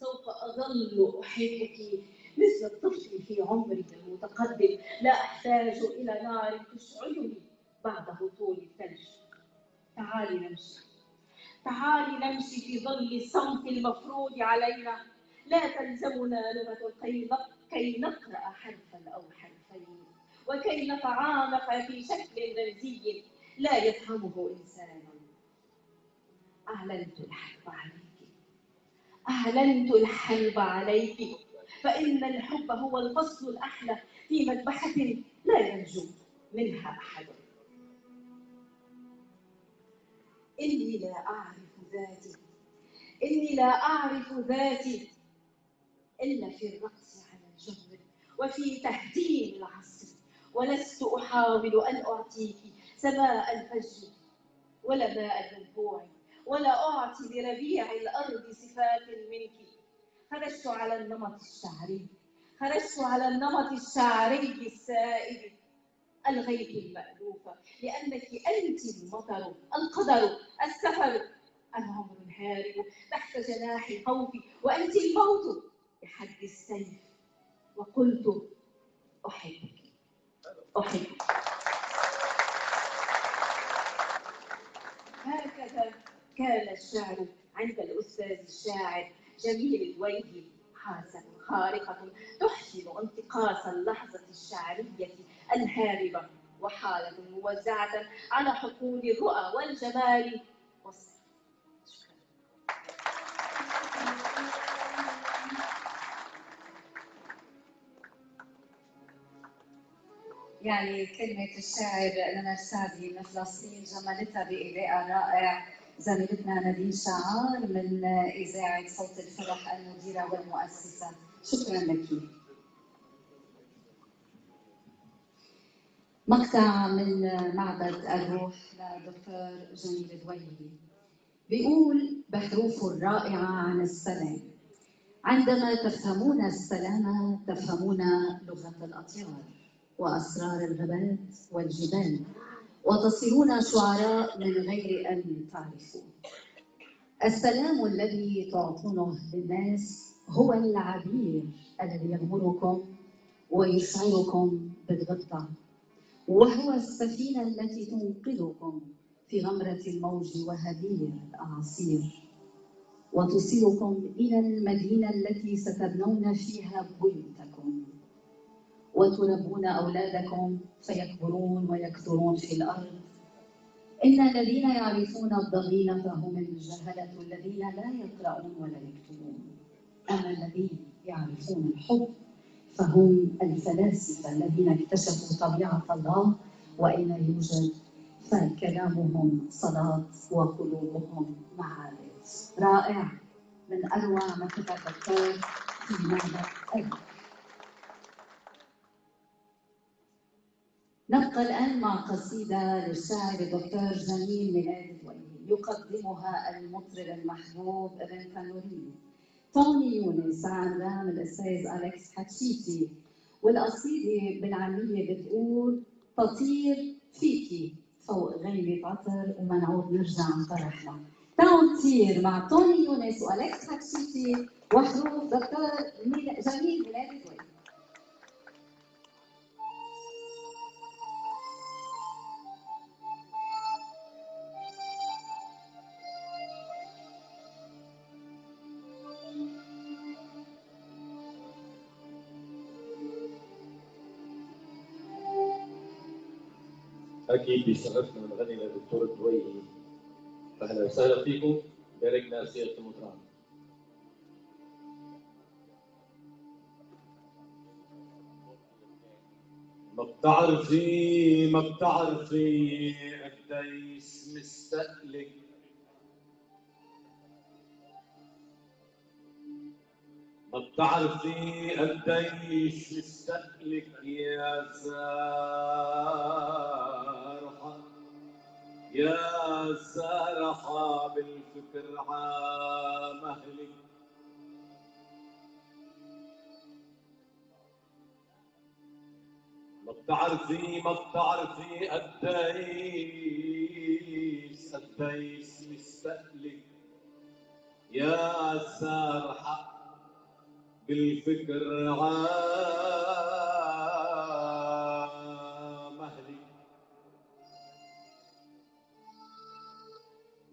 سوف أظل أحبك مثل الطفل في عمري المتقدم، لا أحتاج إلى نار تشعلني بعد هطول الثلج. تعالي نمشي، تعالي نمشي في ظل الصمت المفروض علينا، لا تلزمنا لغة كي نقرأ حرفا أو حرفين وكي نتعانق في شكل رمزي لا يفهمه إنسان. أعلنت الحرب عليك، أعلنت الحلب عليك، فإن الحب هو الفصل الأحلى في مذبحة لا ينجو منها أحد. إني لا أعرف ذاتي، إني لا أعرف ذاتي إلا في الرقص على الجمر وفي تهديم العصر، ولست أحاول أن أعطيك سماء الفجر ولا ماء الينبوع، ولا أعطي لربيع الأرض صفات منك. خرجت على النمط الشعري، خرجت على النمط الشعري السائد، ألغيت المألوف لأنك أنت المطر، القدر، السفر، العمر الهارب تحت جناح الخوف، وأنت الموت بحد السيف. وقلت أحبك، أحبك. هكذا كان الشعر عند الأستاذ الشاعر جميل الدويهي، حاسة خارقة تحسن انتقاص اللحظة الشعرية الهاربة، وحالة موزعة على حقول الرؤى والجمال والسر. شكرا. يعني كلمة الشاعر نمر سعدي من فلسطين جملتها بإيداء رائع زميلتنا نادين شعار من إذاعة صوت الفرح المديرة والمؤسسة. شكرا لك. مقطع من معبد الروح لدكتور جميل الدويهي بيقول بحروفه الرائعة عن السلام: عندما تفهمون السلام تفهمون لغة الأطيار وأسرار الغابات والجبال، وتصيرون شعراء من غير أن تعرفوا. السلام الذي تعطونه للناس هو العبير الذي يغمركم ويشعركم بالغبطة، وهو السفينة التي تنقذكم في غمرة الموج وهدير الأعاصير، وتصلكم إلى المدينة التي ستبنون فيها بيوتكم وتربون أولادكم فيكبرون ويكثرون في الأرض. إن الذين يعرفون الضغين فهم الجهلة الذين لا يقرؤون ولا يكتبون، أما الذين يعرفون الحب فهم الفلاسفة الذين اكتشفوا طبيعة الله وأين يوجد، فكلامهم صلاة وقلوبهم معابد. رائع، من أروع ما كتب الدكتور في معبد الروح. نبقى الآن مع قصيدة للشاعر الدكتور جميل ميلاد الدويهي يقدمها المطرب المحبوب ابن فنورين توني يونس عن رام الأستاذ أليكس حتشيتي، والقصيدة بالعامية بتقول: تطير فيكي فوق غيمة عطر ومنعود نرجع عن فرحنا. تعالوا نطير مع توني يونس وأليكس حتشيتي وحروف دكتور جميل ميلاد الدويهي. اكيد بيشرفنا نغني للدكتور الدويهي. اهلا وسهلا فيكم، باركنا سيره المطران. ما بتعرفي قديش مستقلك، ما بتعرفي قديش مستقلك يا سارحة، يا سارحة بالفكر عامهلك. ما بتعرفي قديش مستقلك يا سارحة بالفكر عامهلك.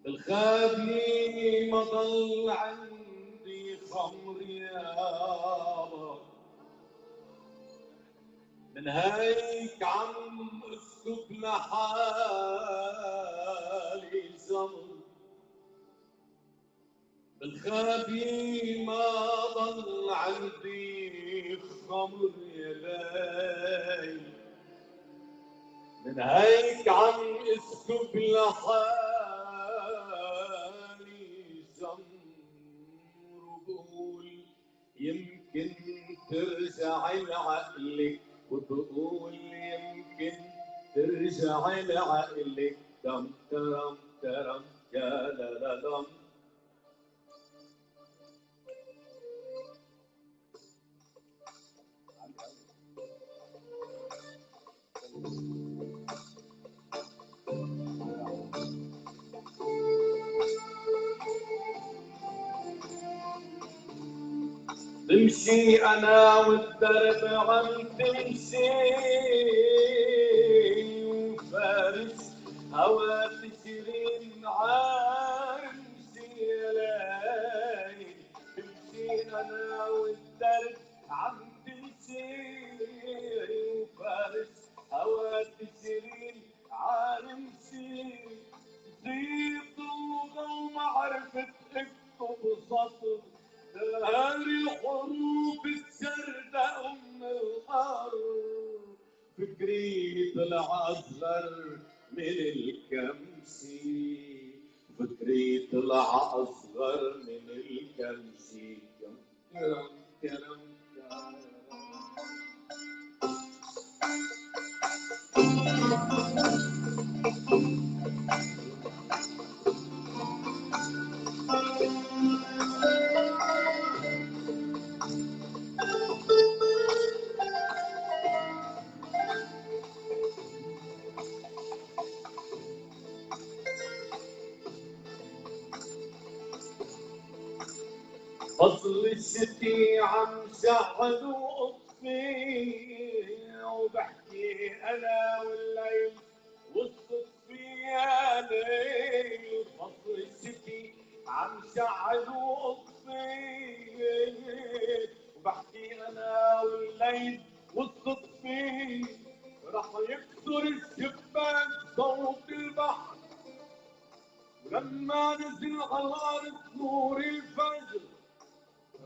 بالخابي ما ضل عندي خمر يابا، من هيك عم اسكب لحالي زمر. الخافي ما ضل عندي خمر يا ليل، من هيك عم اسكب لحالي جمر وبقول يمكن ترجع لعقلك، وبقول يمكن ترجع لعقلك. دم ترم ترم يا لا لا دم. تمشي انا والدرب عم تمشي، وفارس هوا تشرين عارمشي يا ليل. تمشي انا والدرب عم تمشي، وفارس هوا تشرين عارمشي. زيد وما عرفت اكتب سطر، هاري الحروف السردة الأرض. فكري طلع أصغر من الكمسي، فكري طلع أصغر من الكمسي. كرم كرم فصل الشتي عم شعل وقطفي، وبحكي انا والليل والصدفي يا ليل. فصل الشتي عم شعل وقطفي، وبحكي انا والليل والصدفي. رح يكسر الشباك صوت البحر، ولما نزل على الارض نور الفجر.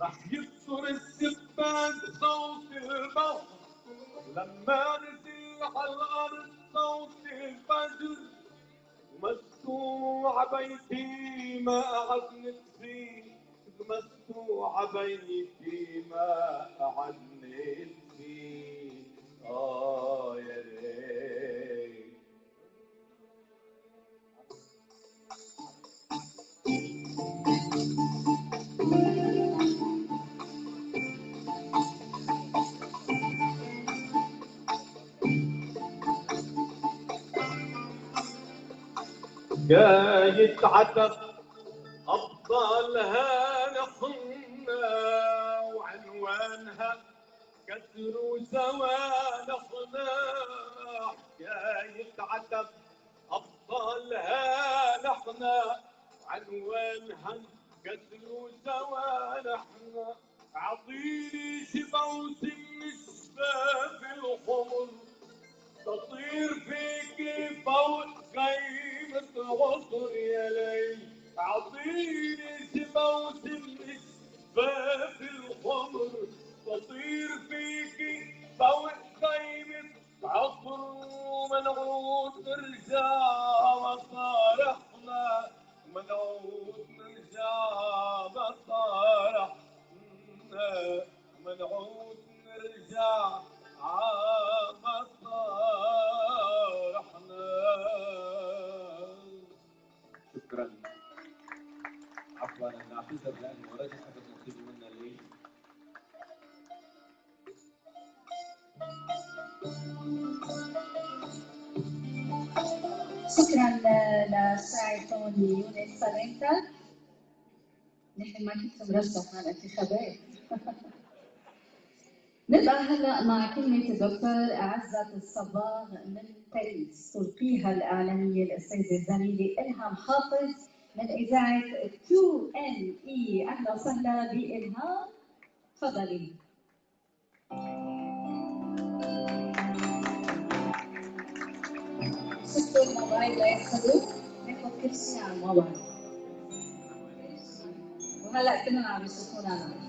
رح يكسر الشباك صوت البحر، ولما نزل على الارض صوت الفجر. ومسكوع بيتي ما قعدت فيه، مسكوع بيتي ما قعدت فيه. يا ريت. جاية عتب أبطالها نحنا، وعنوانها كسر وسوانحنا. حكاية عتب أبطالها نحنا، عنوانها كسر وسوانحنا. عطيني شبع وسم الشباب الحمر، تطير فيك فوق خيمة عطر يا ليل. عطيني شبع وسم الشباب الحمر، تطير فيك فوق خيمة عطر. ومنعود نرجع مصالحنا، منعود نرجع مصالحنا، منعود نرجع مصالحنا. شكرا. عفوا انا اعتذر لانه وراجع حفظ نصيبي منا الليل. شكرا للشاعر توني يونس سالينتا. نحن ما كنت مرشح على الانتخابات. نبقى هلا مع كلمة الدكتور عزت الصباغ من باريس، تلقيها الإعلامية الأستاذة الزميلة إلهام حافظ من إذاعة QNE. أهلا وسهلا بإلهام، تفضلي. شفتوا الموبايل لا يسخدوا؟ ناخذ كل شيء على الموبايل. هلا كلهم عم يشوفونا أنا.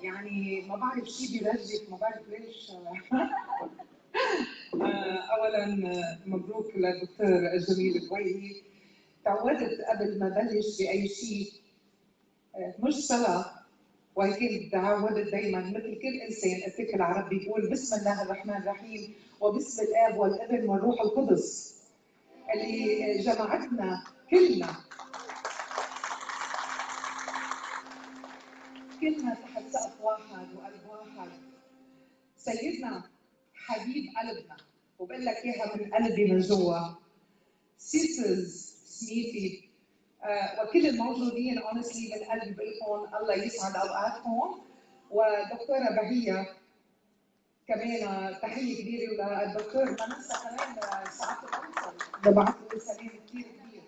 يعني ما بعرف شيء بيرجف، ما بعرف ليش. اولا مبروك للدكتور جميل الدويهي. تعودت قبل ما بلش باي شيء مش صلاه، ولكن تعودت دائما مثل كل انسان اتكل على ربي بيقول بسم الله الرحمن الرحيم وبسم الاب والابن والروح القدس اللي جمعتنا كلنا تحت سقف واحد وقلب واحد. سيدنا حبيب قلبنا، وبقول لك اياها من قلبي من جوا. سيسز سميثي وكل الموجودين اونستلي من قلبي بقول لكم الله يسعد اوقاتكم. ودكتوره بهيه كمان تحيه كبيره، وللدكتور ما ننسى كمان سعاده القنصل ببعث له سلام كثير كبير.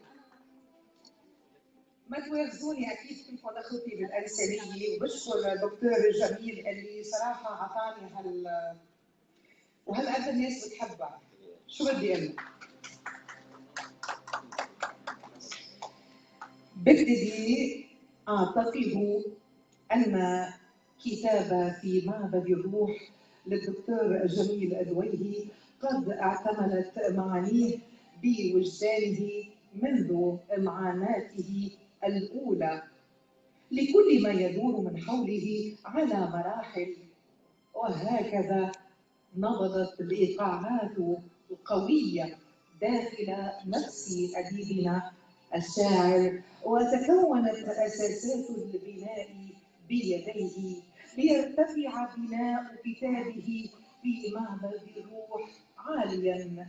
ما تواخذوني اكيد كلكم اخوتي بالانسانيه، وبشكر الدكتور جميل اللي صراحه اعطاني وهالقد الناس بتحبها. شو بدي اقول لك؟ ببتدي اعتقد ان كتاب في معبد الروح للدكتور جميل الدويهي قد اعتملت معانيه بوجدانه منذ معاناته الأولى لكل ما يدور من حوله على مراحل، وهكذا نبضت الإيقاعات القوية داخل نفس أديبنا الشاعر، وتكونت أساسات البناء بيديه ليرتفع بناء كتابه في معبد الروح عالياً.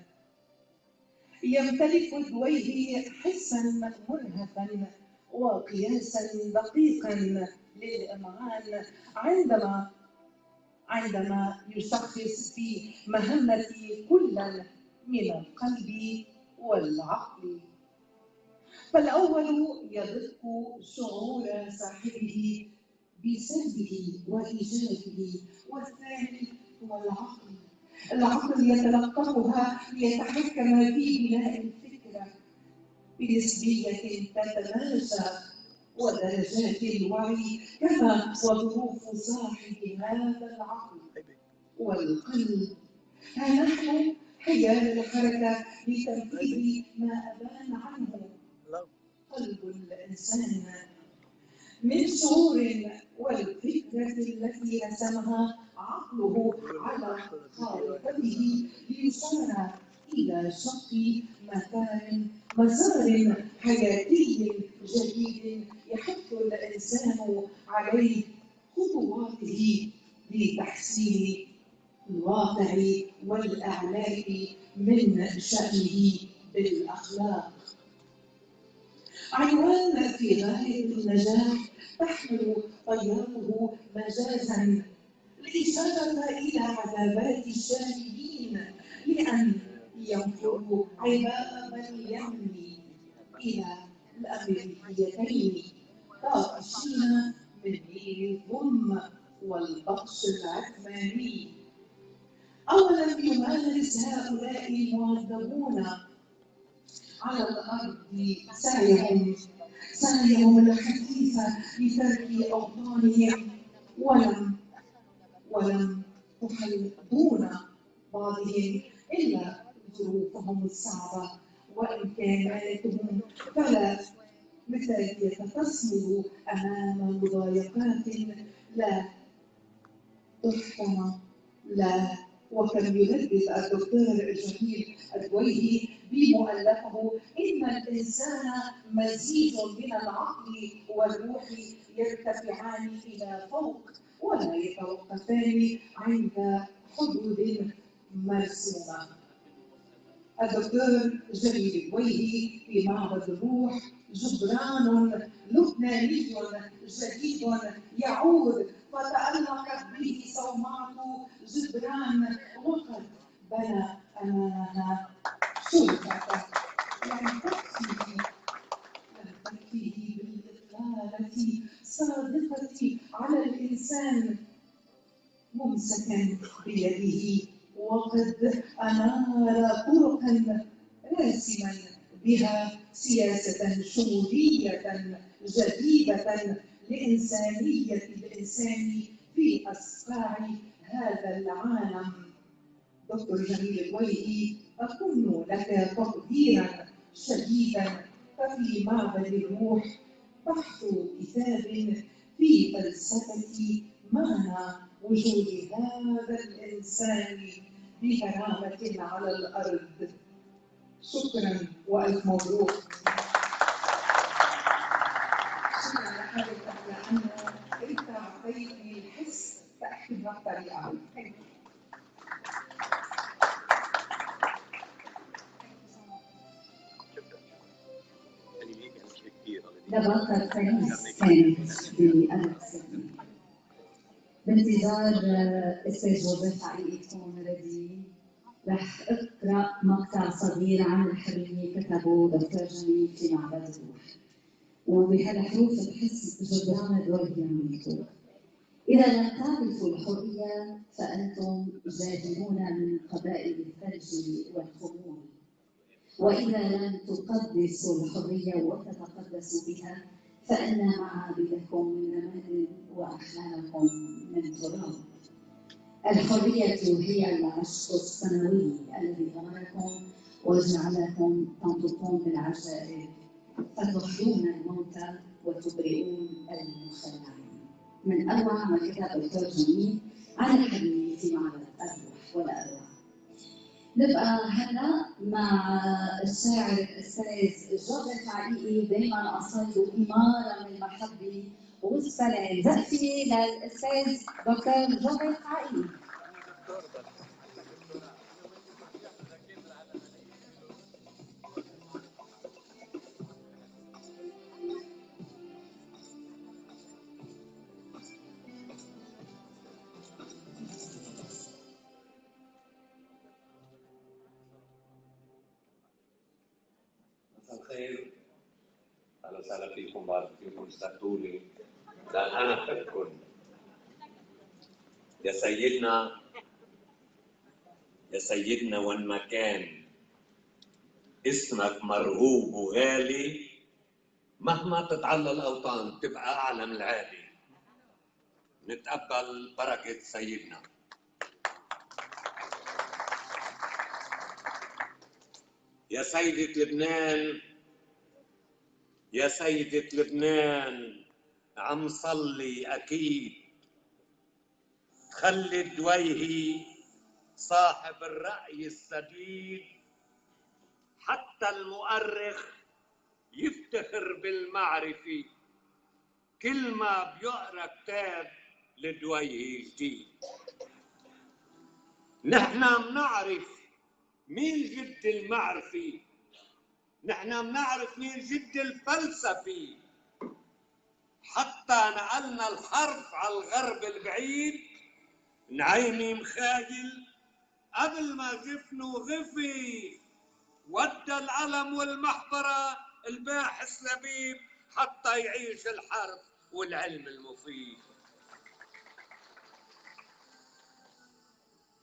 يمتلك الدويهي حساً منهفاً وقياساً دقيقاً للإمعان عندما يشخص في مهمة كل من القلب والعقل. فالأول يدق شعور صاحبه بسلبه وإيجابه، والثاني هو العقل يتلقفها ليتحكم في بناء الفكرة بنسبية تتماشى ودرجات الوعي كما وظروف صاحب هذا العقل والقلب. ها نحن حيال الحركة لتنفيذ ما أبان عنه قلب الإنسان من شعور، والفكرة التي رسمها عقله على خارطته ليصار إلى شق مسار حياتي جديد يحث الإنسان عليه خطواته لتحسين الواقع والإعلاء من شأنه بالأخلاق. عنوان في غاية النجاح تحمل طياته مجازا الإشارة إلى عذابات الشاهدين لأن ينفروا عباب اليمن إلى الأمريكيتين طائشين من نيل الظلم والبطش العثماني. أولم يمارس هؤلاء المعذبون على الأرض سعيهم الحثيث لترك أوطانهم، ولم تحيطون بعضهم إلا ظروفهم الصعبة وإمكاناتهم، فلا متى يتصمد أمام مضايقات لا تحكم لا. وكان يردد الدكتور جميل الدويهي بمؤلفه إن الإنسان مزيج من العقل والروح يرتفعان إلى فوق ولا يتوقفان عند حدود مرسومة. الدكتور جميل الدويهي في معبد الروح جبران لبناني جديد يعود، فتألقت به صومعة جبران وقد بنى أمامها شركة يعني تكفيه ممسكا بيده، وقد أنار طرقا راسما بها سياسة شمولية جديدة لإنسانية الإنسان في أصقاع هذا العالم. دكتور جميل الدويهي، أكن لك تقديرا شديدا، ففي معبد الروح بحث كتاب في فلسفة معنى وجود هذا الإنسان بكرامة على الأرض. شكرا وألف مبروك. شكرا لحضرتك لأنه أنت أعطيتني الحس فأحكي بطريقة. لباقة باريس كانت بألكسندريا بانتظار أستاذ جوزيف علي تكون ردي. رح أقرأ مقطع صغير عن الحرية كتبه دكتور جميل في معبد الروح، وبهالحروف بحس جبران الدويهي عم يكتب: إذا لم تعرفوا الحرية فأنتم جاهلون من قبائل الثلج والخمول، وإذا لم تقدسوا الحرية وتتقدسوا بها فإن معابدكم من رماد وأحلامكم من تراب. الحرية هي العشق السماوي الذي غمركم وجعلكم تنطقون بالعجائب، فتحيون الموتى وتبرئون المخلعين. من أروع ما كتب دكتور جميل عن الحرية في معبد الروح ولا أروع. نبقى هلا مع الشاعر الاستاذ جوزيف علي، دائما اصل اماره من المحبه والسلام. زقفي للاستاذ دكتور جوزيف علي. الخير، اهلا وسهلا فيكم، بارك فيكم، اشتقتوا لي لان انا احبكم. يا سيدنا وين ما كان اسمك مرغوب وغالي، مهما تتعلى الاوطان تبقى اعلى من العالي. نتقبل بركه سيدنا. يا سيدة لبنان، يا سيدة لبنان، عم صلي أكيد خلي الدويهي صاحب الرأي السديد، حتى المؤرخ يفتخر بالمعرفة كل ما بيقرأ كتاب لدويهي جديد. نحن منعرف مين جد المعرفة، نحن منعرف مين جد الفلسفي، حتى نقلنا الحرف على الغرب البعيد، نعيمي مخايل قبل ما جفنه غفي، ودى العلم والمحبرة الباحث لبيب حتى يعيش الحرف والعلم المفيد.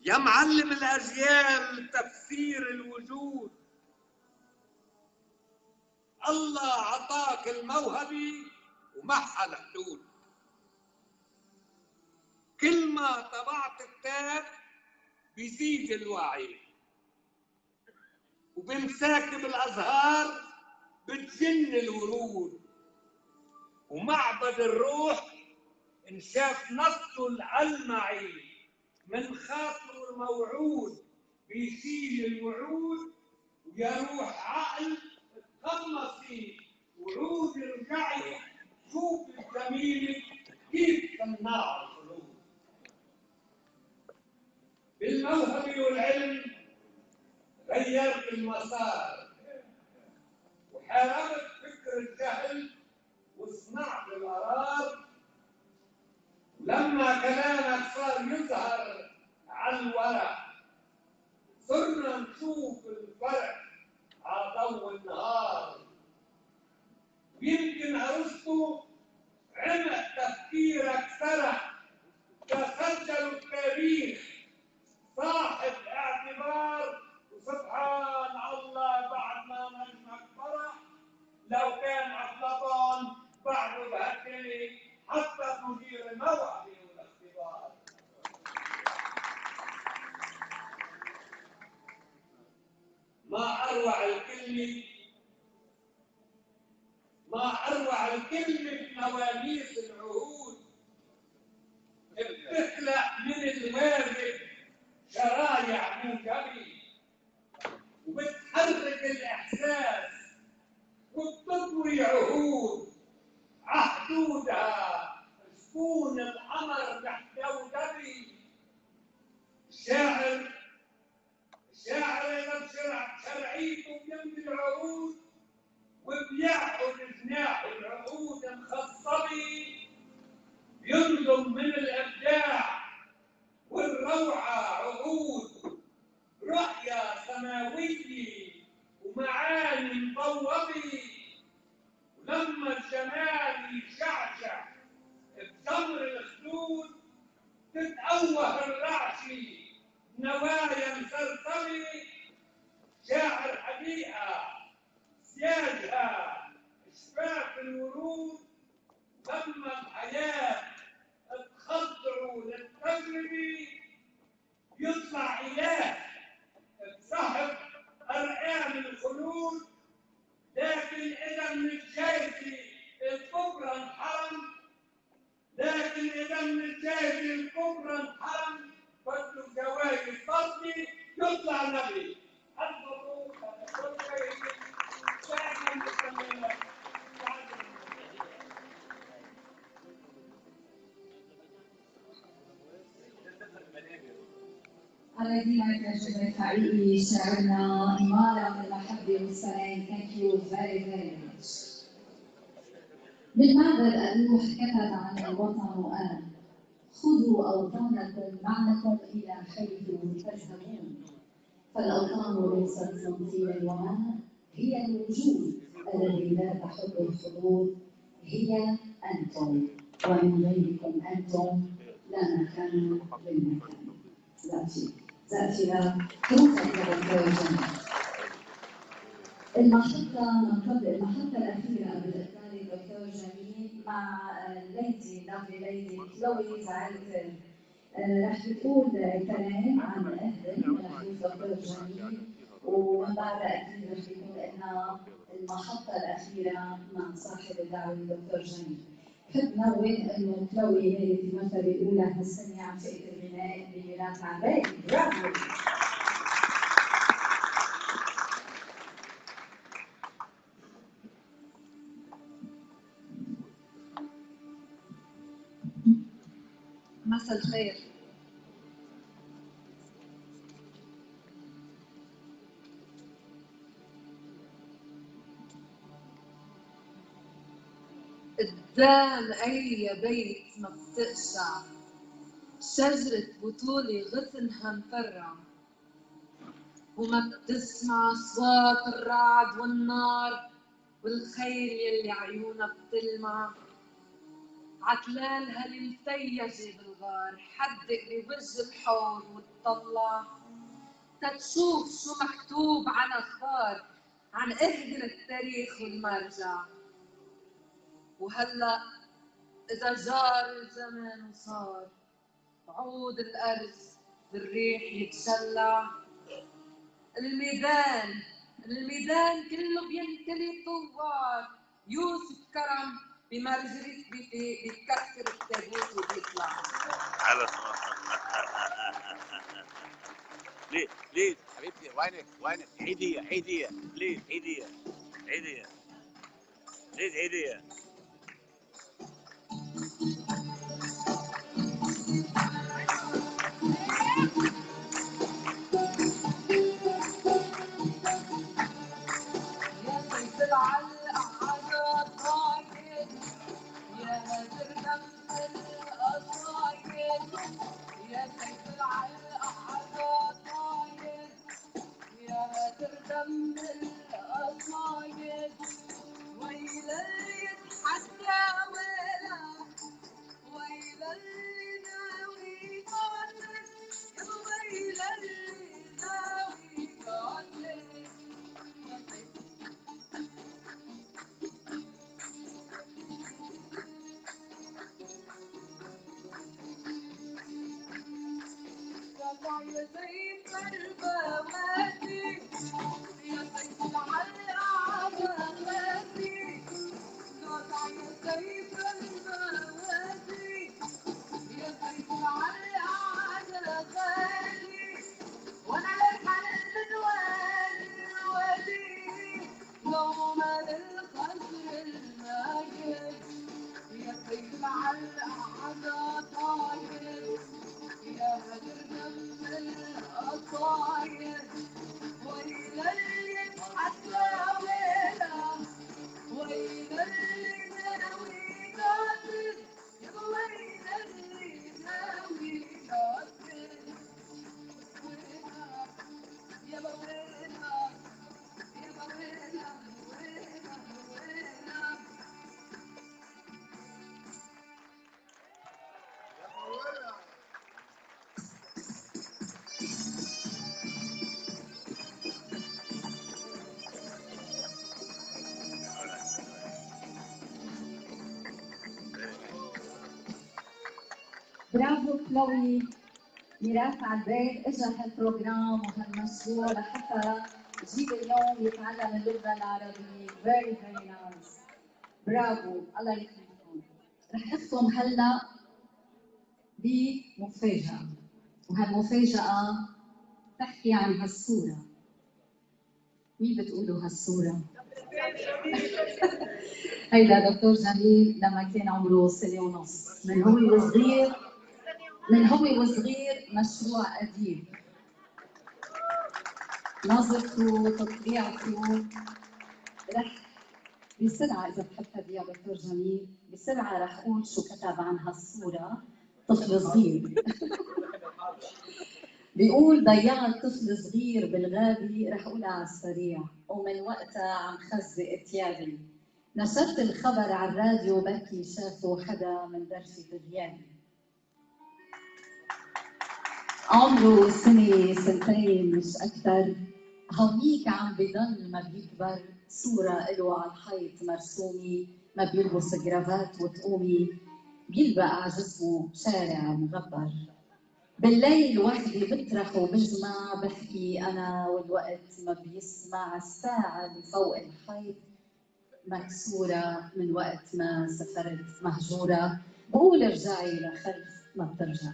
يا معلم الأجيال تفسير الوجود، الله عطاك الموهبة ومعها الحدود. كل ما طبعت كتاب بيزيد الوعي، وبمساكب الأزهار بتجن الورود، ومعبد الروح انشاف نصه الألمعي من خاطره الموعود بيشيل الوعود. ويا روح عقل تقمصي وعود ارجعي، شوف الجميل كيف تمنع القلوب. بالموهبة والعلم غيرت المسار، وحاربت فكر الجهل وصنعت القرار. لما كلامك صار يظهر على الورق، صرنا نشوف الفرق على ضوء النهار. ويمكن أرسطو عمق تفكيرك سرح في سجلوا التاريخ صاحب اعتبار. وسبحان الله بعد ما نجمك فرح لو كان أفلاطون بعده بهالكلمة حتى مدير الموعظة والاختبار. ما أروع الكلمة بنواميس العهود، بتخلق من الواجب شرايع موجبة وبتحرك الإحساس وبتطوي عهود عهدودها سكون القمر تحت كوكبي. الشاعر إذا شرعيته بيمضي العهود وبياخذ جناح العقود الخصبي ينظم من الابداع والروعه عقود رؤيه سماويه ومعاني مطوبه. ولما الجمال يشعشع بجمر الخدود تتأوه الرعشه نوايا مسرسبه. شاعر حقيقه سياجها إشفاق الورود. لما الحياة تخضعوا للتجربة يطلع إله بسحب أرقام الخلود. لكن إذا من الجايزة الكبرى انحرم فضلوا جوايز فضلي يطلع نبي. الذين كان حقيقي شاعرنا إمارة من المحبة والسلام. Thank you very very much. بالمعبد ألوح كتب عن الوطن وأنا خذوا أوطانكم معكم إلى حيث تذهبون. فالأوطان ليست تمثيلا وما هي الوجود الذي لا تحب الحدود. هي أنتم ومن غيركم أنتم لا مكان للمكان. ذاتي المحطة الأخيرة بالإخبار دكتور جميل مع ليدي كلوي زعلت رح بتقول كلام عن أهل رح دكتور جميل. ومن بعد أكيد رح بيكون لنا المحطة الأخيرة مع صاحب الدعوة الدكتور جميل. بحب نوه إنه كلوي هي في المرتبة الأولى هالسنة عم فئة الغناء بميلاد عباقي. برافو. مساء الخير. قدام أي بيت ما بتقشع شجرة بطولة غصنها مفرع وما بتسمع أصوات الرعد والنار والخيل يلي عيونها بتلمع. عتلالها المتيجة بالغار حدق بوجه الحور وتطلع تتشوف شو مكتوب عن أخبار عن إهدر التاريخ والمرجع. وهلأ إذا جار الزمن وصار عود الأرز بالريح يتشلع. الميدان كله بينتلي ثوار. يوسف كرم بمرجريت بيكسر التابوت وبيطلع. ليه حبيبتي وينك عيدية بليز عيدية ويلي يتحدى ويلي ناوي سيف البوادي يا سيف العلقاتي قطع يا سيف البوادي يا سيف العلقاتي وانا للحل الوادي دوما للقصر الماجد يا سيف العلقة طاير يا هدر دم القصايد ويل اللي حتى ويله ويل اللي ناوي قاتل يا ويل اللي ناوي قاتل ويلها يا بويلها يا بويلها ويلها ويلها برافو كلوي. ميراث عباد اجى هالبروجرام وهالمشروع لحتى يجيب اليوم يتعلم اللغه العربيه. very very nice. برافو الله يخليكم. رح نختم هلا بمفاجاه، وهالمفاجاه تحكي عن هالصوره. مين بتقولوا هالصوره؟ هيدا دكتور جميل لما كان عمره سنه ونص، من هو وصغير مشروع أديب. نظرته تطبيعته رح بسرعة إذا بحب يا دكتور جميل بسرعة رح أقول شو كتب عن هالصورة. طفل صغير بيقول ضيعت طفل صغير بالغابة، رح أقولها على السريع، ومن وقتها عم خزق ثيابي. نشرت الخبر على الراديو بكي شافه حدا من درفة غيابي. عمره سنة سنتين مش أكتر، هونيك عم بضل ما بيكبر، صورة إله على الحيط مرسومة، ما بيلبس جرافات وتقومي، بيلبق على جسمه شارع مغبر. بالليل وحدي بطرح وبجمع، بحكي أنا والوقت ما بيسمع، الساعة اللي فوق الحيط مكسورة من وقت ما سافرت مهجورة، بقول ارجعي لخلف ما بترجع.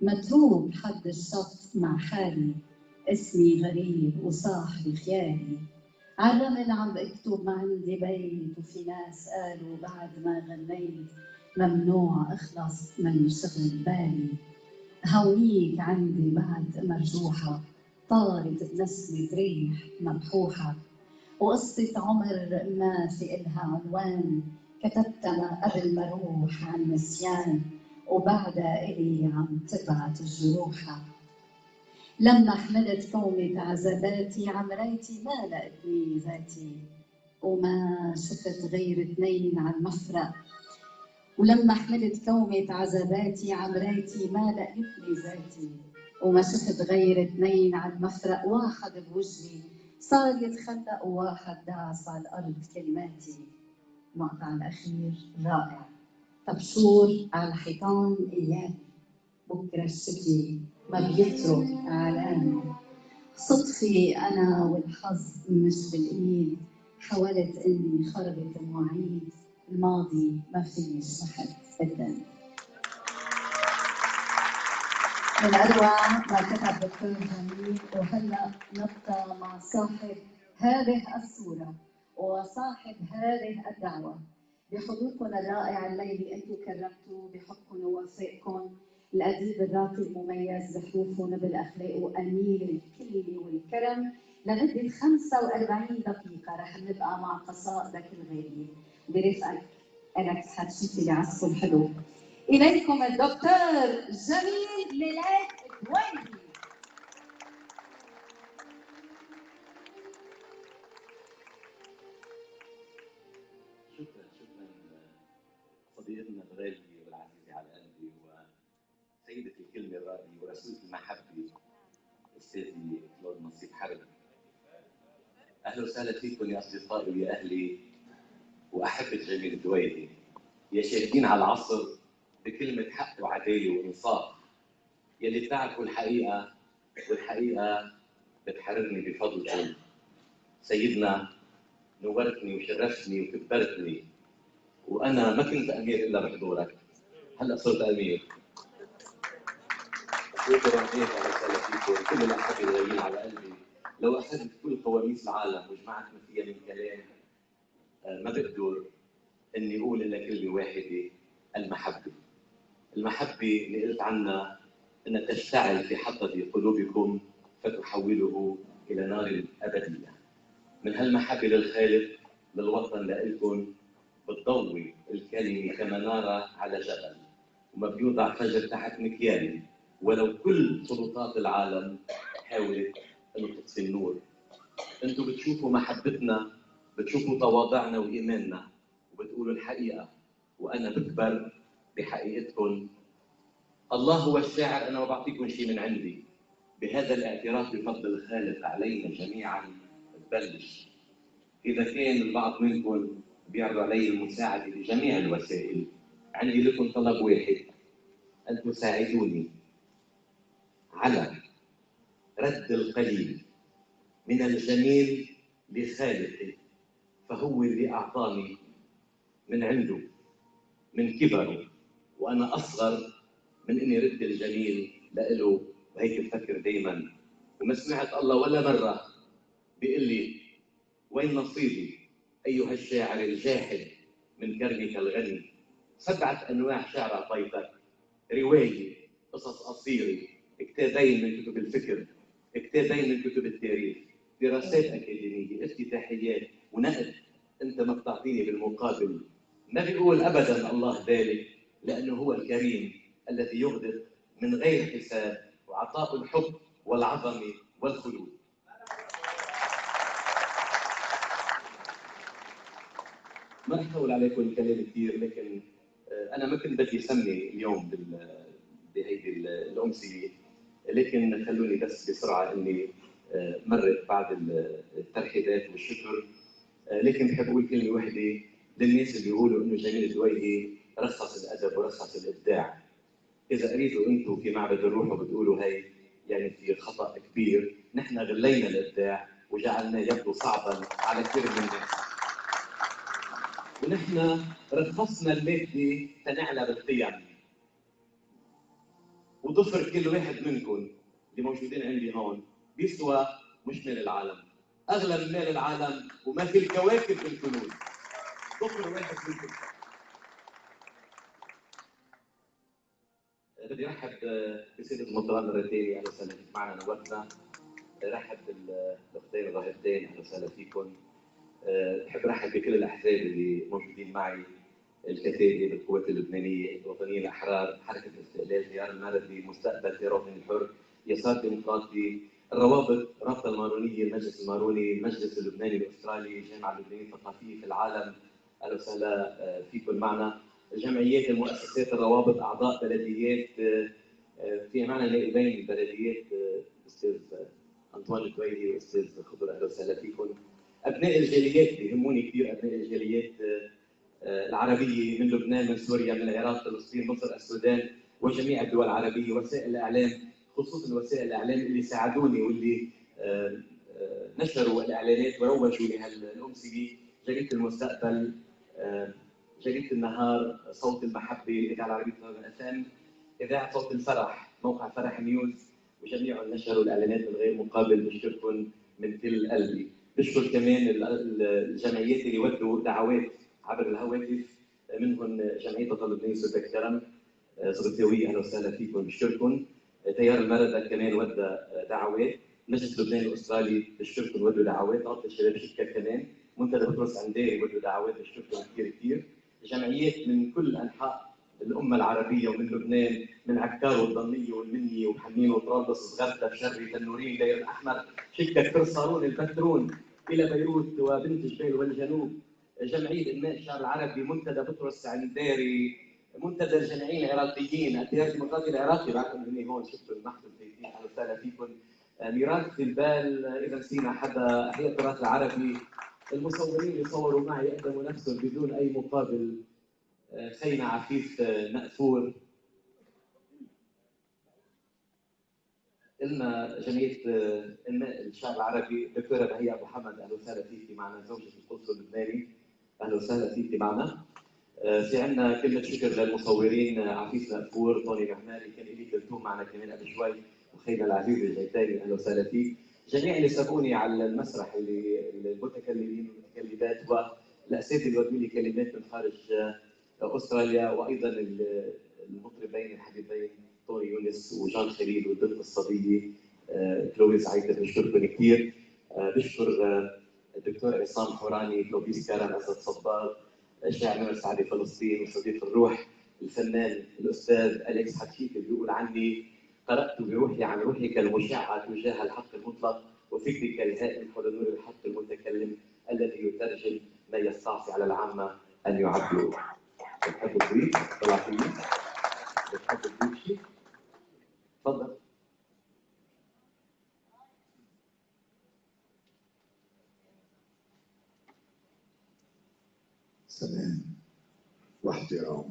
متروك حد الشط مع حالي، اسمي غريب وصاحبي خيالي، عالرمل عم بكتب ما عندي بيت، وفي ناس قالوا بعد ما غنيت ممنوع اخلص من شغل بالي. هونيك عندي بعد مرجوحة، طارت بنسمة ريح مبحوحة، وقصة عمر ما في إلها عنوان، كتبتها قبل ما اروح عن نسيان، وبعدها إلي عم تبعت الجروحة. لما حملت كومة عذاباتي عمريتي ما لقتني ذاتي، وما شفت غير اثنين على المفرق. ولما حملت كومة عذاباتي عمريتي ما لقتني ذاتي، وما شفت غير اثنين على المفرق. واحد بوجهي صار يتخلق، وواحد داس على الأرض كلماتي. المقطع الأخير رائع. طبشور على حيطان ايامي، بكره الشتي ما بيترك اعلامي. صدفي انا والحظ مش بالايد، حاولت اني خربت مواعيد، الماضي ما فيني شحت قدام. من اروع ما كتب دكتور جميل. وهلا نبقى مع صاحب هذه الصوره وصاحب هذه الدعوه. بحضوركم الرائع الليلي انتم كرمتوا بحبكم ووفائكم الاديب الراقي المميز بحروفه نبل اخلاقه امير الكلمه والكرم. لمده 45 دقيقه رح نبقى مع قصائدك الغاليه برفقك انك حتشوفي العزف الحلو. اليكم الدكتور جميل ميلاد الدويلي. صديقنا الغالي والعزيز على قلبي وسيدة الكلمة الراقية ورسولة المحبة أستاذي كلود نصيب حرب. أهلا وسهلا فيكم يا أصدقائي ويا أهلي وأحبة جميل الدويلي، يا شاهدين على العصر بكلمة حق وعدالة وإنصاف، يلي بتعرفوا الحقيقة والحقيقة بتحررني بفضلكم. سيدنا نورتني وشرفتني وكبرتني، وأنا ما كنت أمير إلا بحضورك، هلأ صرت أمير. شكرا هيك على وسهلا فيكم كل الأحبة الغاليين على قلبي. لو أخذت كل قواميس العالم وجمعت فيها من كلام ما بقدر إني أقول إلا كلمة واحدة: المحبة. المحبة اللي قلت عنها أنها تشتعل في حطب قلوبكم فتحوله إلى نار أبدية. من هالمحبة للخالق للوطن لإلكم بتضوي الكلمة كمنارة على جبل، وما بيوضع فجر تحت مكيال، ولو كل سلطات العالم حاولت أن تطفي النور. أنتم بتشوفوا محبتنا، بتشوفوا تواضعنا وإيماننا، وبتقولوا الحقيقة، وأنا بكبر بحقيقتكم. الله هو الشاعر، أنا ما بعطيكم شيء من عندي. بهذا الاعتراف بفضل الخالق علينا جميعا تبلش. إذا كان البعض منكم بيعرضوا علي المساعدة بجميع الوسائل، عندي لكم طلب واحد: أن تساعدوني على رد القليل من الجميل لخالقي، فهو اللي أعطاني من عنده من كبره، وأنا أصغر من إني رد الجميل لإله. وهيك بفكر دايما، وما سمعت الله ولا مرة بيقول لي: وين نصيبي أيها الشاعر الجاحد من كرمك الغني؟ 7 أنواع شعر أعطيتك: رواية، قصص قصيرة، كتابين من كتب الفكر، كتابين من كتب التاريخ، دراسات أكاديمية، افتتاحيات ونقد. أنت ما بتعطيني بالمقابل. ما بيقول أبدا الله ذلك، لأنه هو الكريم الذي يغدق من غير حساب، وعطاء الحب والعظمة والخلود. ما رح أطول عليكم الكلام كثير، لكن أنا ما كنت بدي أسمي اليوم بهيدي الأمسية، لكن خلوني بس بسرعة إني مرت بعد الترحيبات والشكر، لكن بحب أقول كلمة واحدة للناس اللي بيقولوا إنه جميل الدويهي رخص الأدب ورخص الإبداع. إذا قريتوا أنتم في معبد الروح وبتقولوا هي يعني في خطأ كبير. نحن غلينا الإبداع وجعلناه يبدو صعبا على كثير من الناس، ونحن رخصنا المادة تنعلى بالقيم. وضفر كل واحد منكم اللي موجودين عندي هون بيسوى مش مال العالم، أغلى من مال العالم وما في الكواكب بالكنوز. ضفر واحد منكم. بدي ارحب بسيدة المطران مرة ثانية، اهلا وسهلا فيك معنا نورتنا. رحب بالاختين الراهبتين، اهلا وسهلا فيكم. بحب ارحب بكل الاحزاب اللي موجودين معي: الكتائب، القوات اللبنانيه، الوطنيين الاحرار، حركه الاستقلال، تيار المردي، مستقبل، تيار وطني الحر، يسار ديمقراطي، الروابط، الرابطه المارونيه، المجلس الماروني، المجلس اللبناني الاسترالي، الجامعه اللبنانيه الثقافيه في العالم، اهلا وسهلا فيكم معنا. الجمعيات، المؤسسات، الروابط، اعضاء بلديات، في معنا نائبين البلديات استاذ انطوان الدويهي واستاذ خضر، اهلا وسهلا فيكم. ابناء الجاليات بيهموني كثير، ابناء الجاليات العربيه من لبنان، من سوريا، من العراق، فلسطين، مصر، السودان وجميع الدول العربيه، وسائل الاعلام، خصوصا وسائل الاعلام اللي ساعدوني واللي نشروا الاعلانات وروجوا لهالامسيه: جريده المستقبل، جريده النهار، صوت المحبه، الاذاعه العربيه FM، اذاعه صوت الفرح، موقع فرح نيوز، وجميعهم نشروا الاعلانات من غير مقابل. بشكركم من كل قلبي. بشكر كمان الجمعيات اللي ودوا دعوات عبر الهواتف، منهم جمعيه الوطن اللبناني سلطه كرم صغتاويه، اهلا وسهلا فيكم. بشكركم. تيار المردة كمان ودى دعوات، المجلس اللبناني الاسترالي بشكركم ودوا دعوات، رابطه الشباب شكا كمان، منتدى بطرس عنداري ودوا دعوات، بشكركم كثير كثير. جمعيات من كل انحاء الامه العربيه ومن لبنان، من عكار والضميه والمنيه وحمين وطرابلس، صغرتا، بشري، تنورين، دير الاحمر، شكا، كرصارون، البترون، الى بيروت وبنت جبيل والجنوب. جمعيه انماء الشعب العربي، منتدى بطرس عنداري، منتدى الجماعيين العراقيين، التيار الديمقراطي العراقي، بعدهم هني هون شفتوا المحفل فيكم، اهلا وسهلا فيكم. ميراث في البال، اذا نسينا حدا، احياء التراث العربي، المصورين اللي صوروا معي يقدموا نفسهم بدون اي مقابل: خينا عفيف نأفور، لنا جمعيه انماء الشعب العربي الدكتوره بهية ابو حمد، اهلا وسهلا فيكي معنا، زوجة القنصل اللبناني، اهلا وسهلا فيكي معنا. في عندنا كلمه شكر للمصورين عفيف نقفور، طوني مهمالي، كان الي كلثوم معنا كمان قبل شوي، وخينا العزيز الجيتاني، اهلا وسهلا فيك. جميع اللي سبقوني على المسرح، المتكلمين والمتكلمات والاساتذه اللي ودوا لي كلمات من خارج استراليا، وايضا المطربين الحبيبين طوري يونس وجان خليل والبنت الصبيه كلوي سعيد، بشكركم كثير. بشكر الدكتور عصام حوراني، كلوبيس كارم، اسد صباغ، الشاعر نور سعدي فلسطين، وصديق الروح الفنان الاستاذ اليكس حكيك، اللي بيقول عني قرات بروحي عن روحك المشعه تجاه الحق المطلق، وفكرك الهائم حول نور الحق المتكلم الذي يترجم ما يستعصي على العامه ان يعبروا. بتحب تضيف؟ طلع فيني؟ بتحب تضيف شيء؟ تفضل. سلام واحترام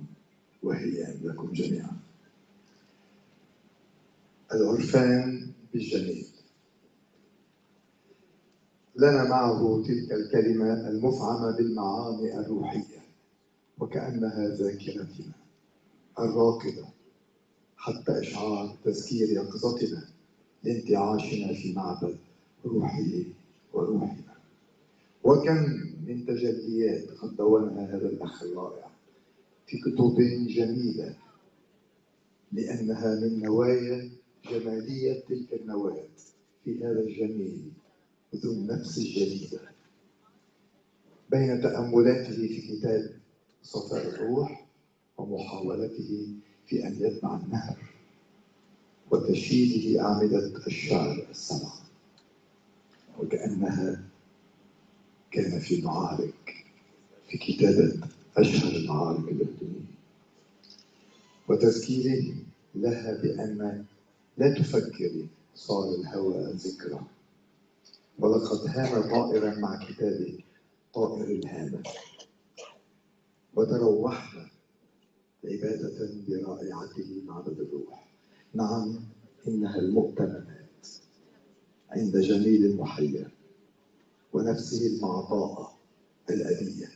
وهيام لكم جميعا. العرفان بالجميل لنا معه تلك الكلمة المفعمة بالمعاني الروحية، وكأنها ذاكرتنا الراقدة حتى إشعار تذكير يقظتنا لانتعاشنا في معبد روحه وروحنا. وكم من تجليات قد دونها هذا الأخ الرائع في كتب جميلة، لأنها من نوايا جمالية تلك النواة في هذا الجميل ذو النفس الجديدة. بين تأملاته في كتاب صفاء الروح ومحاولته في أن يتبع النهر وتشييده أعمدة الشعر السبع، وكأنها كان في معارك في كتابة أشهر المعارك الأردنية، وتذكيره لها بأن لا تفكري صار الهوى ذكرى، ولقد هام طائرا مع كتابه طائر الهامة، وتروحنا عبادة برائعته معبد الروح. نعم، إنها المؤتمنات عند جميل المحيا ونفسه المعطاءة الأبية،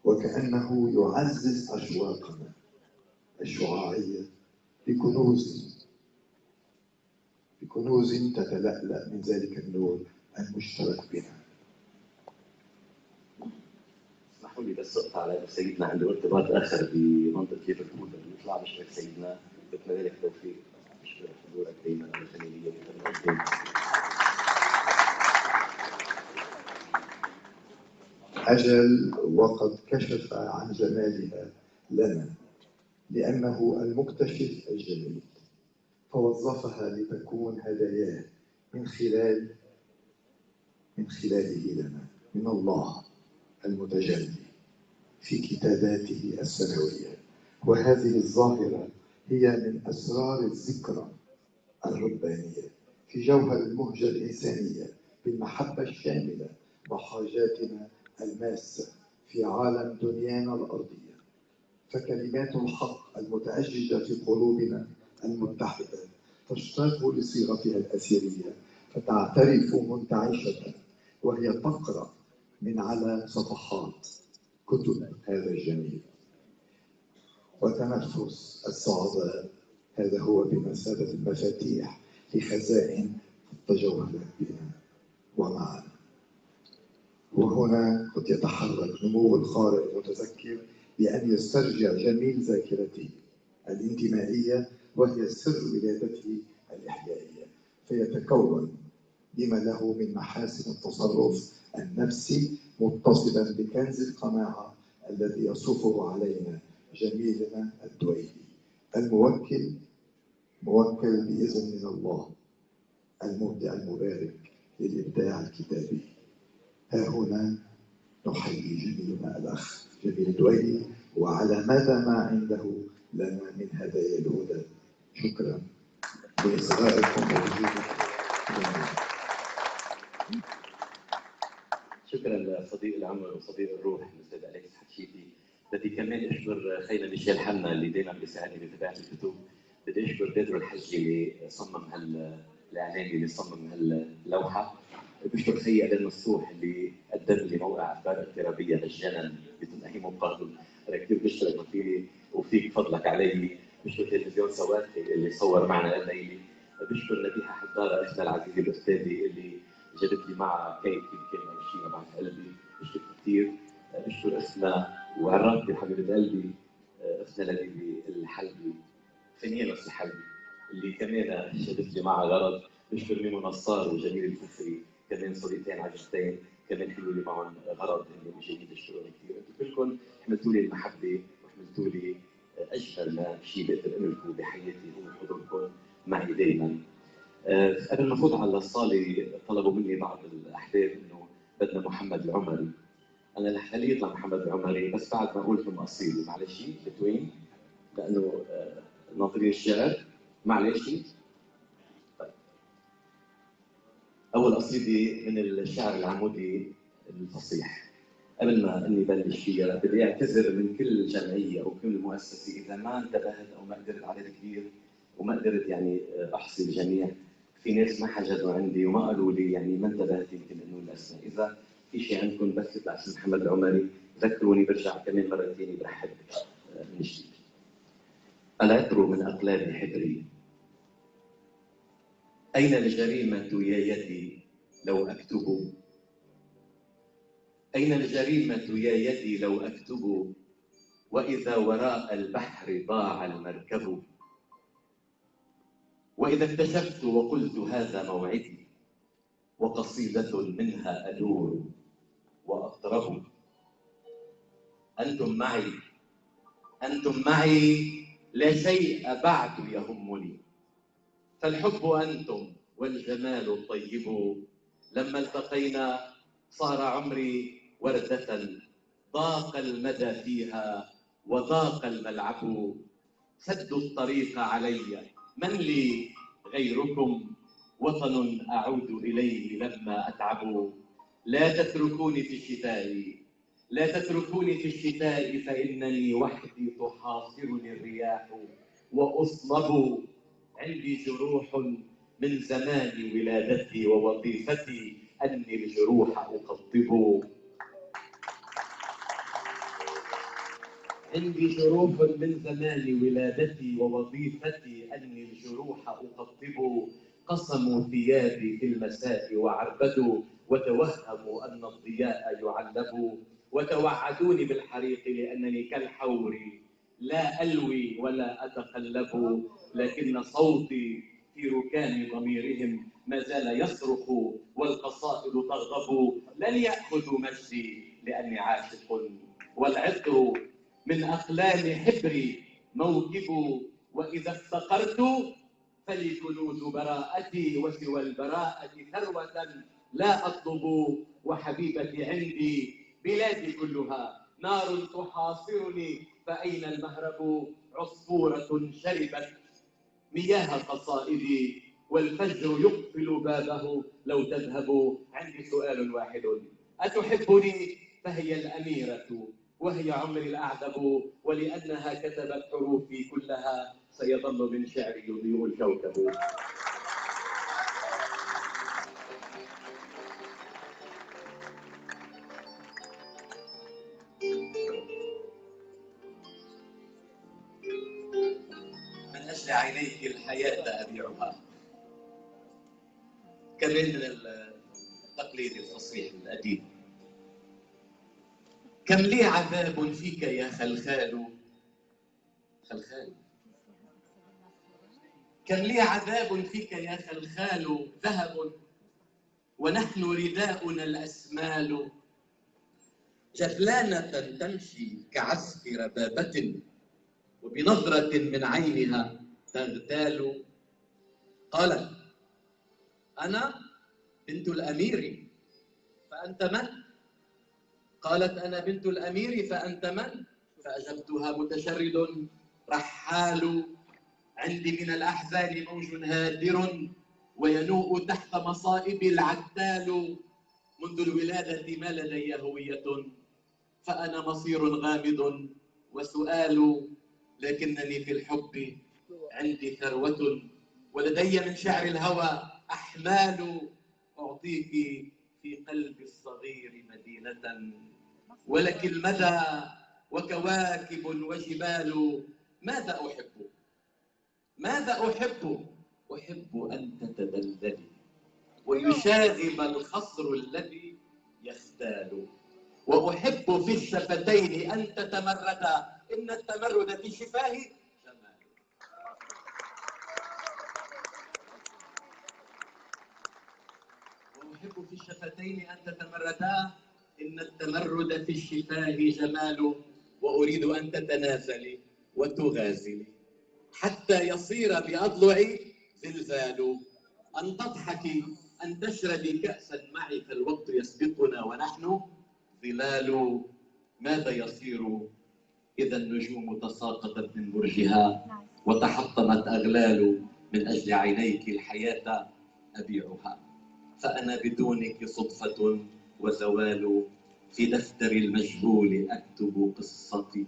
وكأنه يعزز أشواقنا الشعاعية بكنوز تتلألأ من ذلك النور المشترك بنا. اسمحوا لي بس اقطع على سيدنا، عنده ارتباط اخر بمنطقه ليفربول، بده يطلع. بشكرك سيدنا، بتمنى لك التوفيق، بشكرك حضورك دائما على الجميليه والتقدم. أجل وقد كشف عن جمالها لنا، لأنه المكتشف الجميل، فوظفها لتكون هداياه من خلاله لنا من الله المتجلي في كتاباته السنوية. وهذه الظاهرة هي من أسرار الذكرى الربانية في جوهر المهجة الإنسانية بالمحبة الشاملة وحاجاتنا الماسة في عالم دنيانا الأرضية. فكلمات الحق المتأججة في قلوبنا المتحدة تشتاق لصيغتها الأثيرية، فتعترف منتعشة وهي تقرأ من على صفحات كتب هذا الجميل. وتنفس السعداء هذا هو بمثابة المفاتيح لخزائن التجولات بنا ومعنا. وهنا قد يتحرك نمو القارئ المتذكر بأن يسترجع جميل ذاكرته الانتمائية، وهي سر ولادته الإحيائية، فيتكون بما له من محاسن التصرف النفسي متصلا بكنز القناعة الذي يصفه علينا جميلنا الدويلي الموكل بإذن من الله المبدع المبارك للإبداع الكتابي. ها هنا نحيي جميلنا الأخ جميل الدويلي وعلى مدى ما عنده لنا من هدايا الهدى. شكرا لإصغائكم ووجودكم. شكرا لصديق العمر وصديق الروح الاستاذ اليكس حكيتي. بدي كمان اشكر خينا ميشيل حنا اللي دائما بيساعدني بتابعه الكتب. بدي اشكر بيدرو الحجي اللي صمم الاعلامي اللي صمم هاللوحه. بشكر خيي أدم الصوح اللي قدم لي موقع الدار الاضطرابيه للجنن بدون اي مقابل. انا كثير بشكرك وفيك فضلك علي. بشكر تلفزيون سواتي اللي صور معنا الليله. بشكر نبيحه حداره اختنا العزيزه الاستاذه اللي جابت لي معها كيك يمكن او شيء ما بعرف قلبي. بشكر كثير. بشكر اختنا وعرفتي حبيبه قلبي اختنا لبيبي الحلبي فنيانوس الحلبي اللي كمان جابت لي معها غرض. بشكر ميمو نصار وجميل الفخري كمان صديقتين عزيزتين كمان حلوا لي معهم غرض انهم جايين بشكرهم كثير. انتم كلكم حملتوا لي المحبه وحملتوا لي اجمل ما شيء بقدر املكه بحياتي هو حضوركم معي دائما. قبل ما افوت على الصاله طلبوا مني بعض الاحباب انه بدنا محمد العمري. انا رح خليه يطلع محمد العمري بس بعد ما اقول كم قصيده معلش بتوين لانه ناطرين الشعر معلش. طيب. اول قصيده من الشعر العمودي الفصيح. قبل ما اني بلش فيها بدي اعتذر من كل جمعيه او كل مؤسسه اذا ما انتبهت او ما قدرت عدد كبير وما قدرت يعني احصي الجميع. في ناس ما حجزوا عندي وما قالوا لي يعني ما انتبهت يمكن انه الاسماء. اذا في شيء عندكم بس يطلع اسم محمد العمري ذكروني برجع كمان مره ثانيه برحب من جديد. العطر من اقلام حبري. اين الجريمه يا يدي لو اكتب؟ اين الجريمه يا يدي لو اكتب؟ واذا وراء البحر ضاع المركب. واذا اكتشفت وقلت هذا موعدي وقصيده منها ادور واطرب. انتم معي انتم معي لا شيء بعد يهمني. فالحب انتم والجمال الطيب. لما التقينا صار عمري ورده ضاق المدى فيها وضاق الملعب. سدوا الطريق علي من لي غيركم. وطن اعود اليه لما اتعب. لا تتركوني في الشتاء لا تتركوني في الشتاء فانني وحدي تحاصرني الرياح واصلب. عندي جروح من زمان ولادتي ووظيفتي اني الجروح اقطب. عندي جروح من زمان ولادتي ووظيفتي اني الجروح اقطب. قسموا ثيابي في المساء وعربدوا وتوهموا ان الضياء يعلب. وتوعدوني بالحريق لانني كالحور لا الوي ولا اتقلب. لكن صوتي في ركام ضميرهم ما زال يصرخ والقصائد تغضب. لن ياخذوا مجدي لاني عاشق والعطر من اقلام حبري موكب. واذا افتقرت فلي كنوز براءتي وسوى البراءة ثروة لا اطلب. وحبيبتي عندي بلادي كلها نار تحاصرني فاين المهرب. عصفورة شربت مياه قصائدي والفجر يقفل بابه لو تذهب. عندي سؤال واحد أتحبني؟ فهي الأميرة وهي عمري الأعذب. ولأنها كتبت حروفي كلها سيظل من شعري يضيء الكوكب. من أجل عينيك الحياة أبيعها. كمان من التقليد الفصيح الأديب. كم لي عذاب فيك يا خلخال. خلخال. كم لي عذاب فيك يا خلخال. ذهب ونحن رداؤنا الأسمال. جفلانة تمشي كعسف ربابة وبنظرة من عينها تغتال. قالت أنا بنت الأمير فأنت من؟ قالت أنا بنت الأمير فأنت من؟ فأجبتها متشرد رحال. عندي من الأحزان موج هادر وينوء تحت مصائب العتال. منذ الولادة ما لدي هوية فأنا مصير غامض وسؤال. لكنني في الحب عندي ثروة ولدي من شعر الهوى أحمال أعطيك في قلب الصغير مدينة، ولك المدى وكواكب وجبال. ماذا أحب؟ ماذا أحب؟ أحب أن تتدللي ويشاغب الخصر الذي يختال، وأحب في الشفتين أن تتمردا، إن التمرد في الشفاه جمال. وأحب في الشفتين أن تتمردا، إن التمرد في الشفاه جمال. وأريد أن تتنازلي وتغازلي حتى يصير بأضلعي زلزال، أن تضحكي، أن تشربي كأسا معي، فالوقت يسبقنا ونحن ظلال. ماذا يصير إذا النجوم تساقطت من برجها وتحطمت أغلال من أجل عينيك الحياة أبيعها؟ فأنا بدونك صدفة وزوال، في دفتر المجهول أكتب قصتي،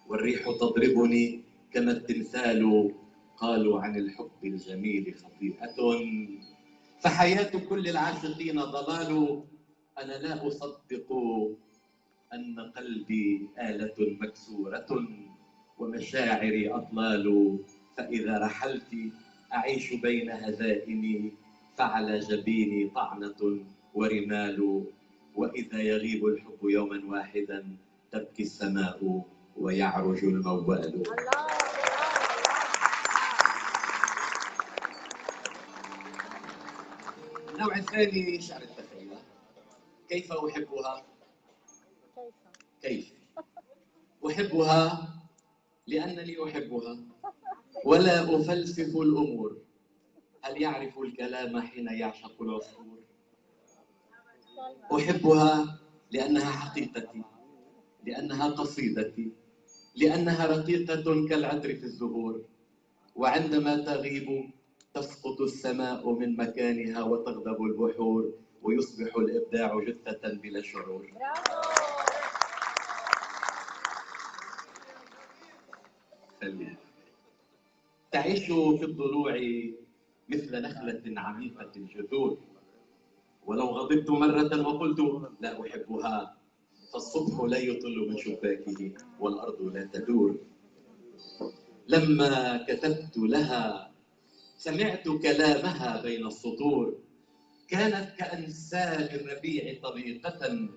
والريح تضربني كما التمثال. قالوا عن الحب الجميل خطيئة، فحياة كل العاشقين ضلال. أنا لا أصدق أن قلبي آلة مكسورة ومشاعري أطلال، فإذا رحلت أعيش بين هزائمي، فعلى جبيني طعنة ورمال. وإذا يغيب الحب يوما واحدا تبكي السماء ويعرج الموال. النوع الثاني شعر التخيلة. كيف أحبها؟ كيف أحبها؟ لأنني أحبها ولا أفلسف الأمور. هل يعرف الكلام حين يعشق العصفور؟ أحبها لأنها حقيقتي، لأنها قصيدتي، لأنها رقيقة كالعطر في الزهور. وعندما تغيب تسقط السماء من مكانها وتغضب البحور، ويصبح الإبداع جثة بلا شعور. تعيش في الضلوع مثل نخلة عميقة الجذور، ولو غضبت مرة وقلت لا أحبها، فالصبح لا يطل من شباكه والأرض لا تدور. لما كتبت لها سمعت كلامها بين السطور، كانت كأنسال الربيع طريقة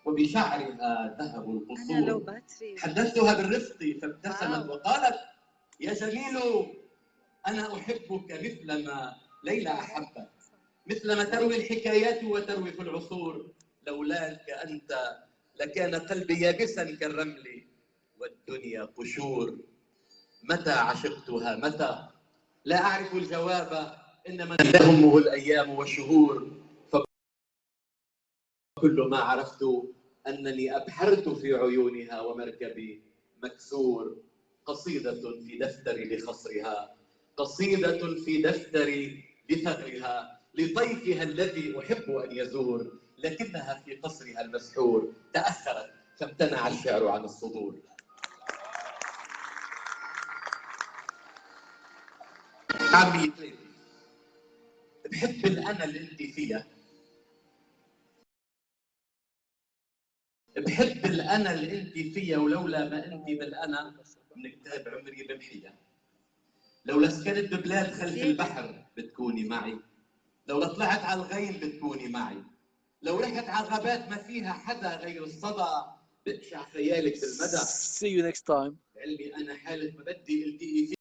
وبشعرها ذهب القصور. حدثتها بالرفق فابتسمت وقالت يا جميل أنا أحبك مثل ما ليلى أحبك، مثل ما تروي الحكايات وتروي في العصور. لولاك أنت لكان قلبي يابسا كالرمل والدنيا قشور. متى عشقتها متى؟ لا أعرف الجواب، إنما تهمه الأيام والشهور. فكل ما عرفت أنني أبحرت في عيونها ومركبي مكسور. قصيدة في دفتري لخصرها، قصيدة في دفتري لثغرها، لطيفها الذي أحب أن يزور، لكنها في قصرها المسحور تأخرت فامتنع الشعر عن الصدور. عمي بحب الأنا اللي أنت فيها، بحب الأنا اللي أنت فيها، ولولا ما أنت بالأنا من كتاب عمري بمحيها. لولا سكنت ببلاد خلف البحر بتكوني معي، لولا طلعت على الغيم بتكوني معي، لو رحت على غابات ما فيها حدا غير الصدى بقشع خيالك بالمدى. See you next time. علمي أنا حالة ما بدي التقي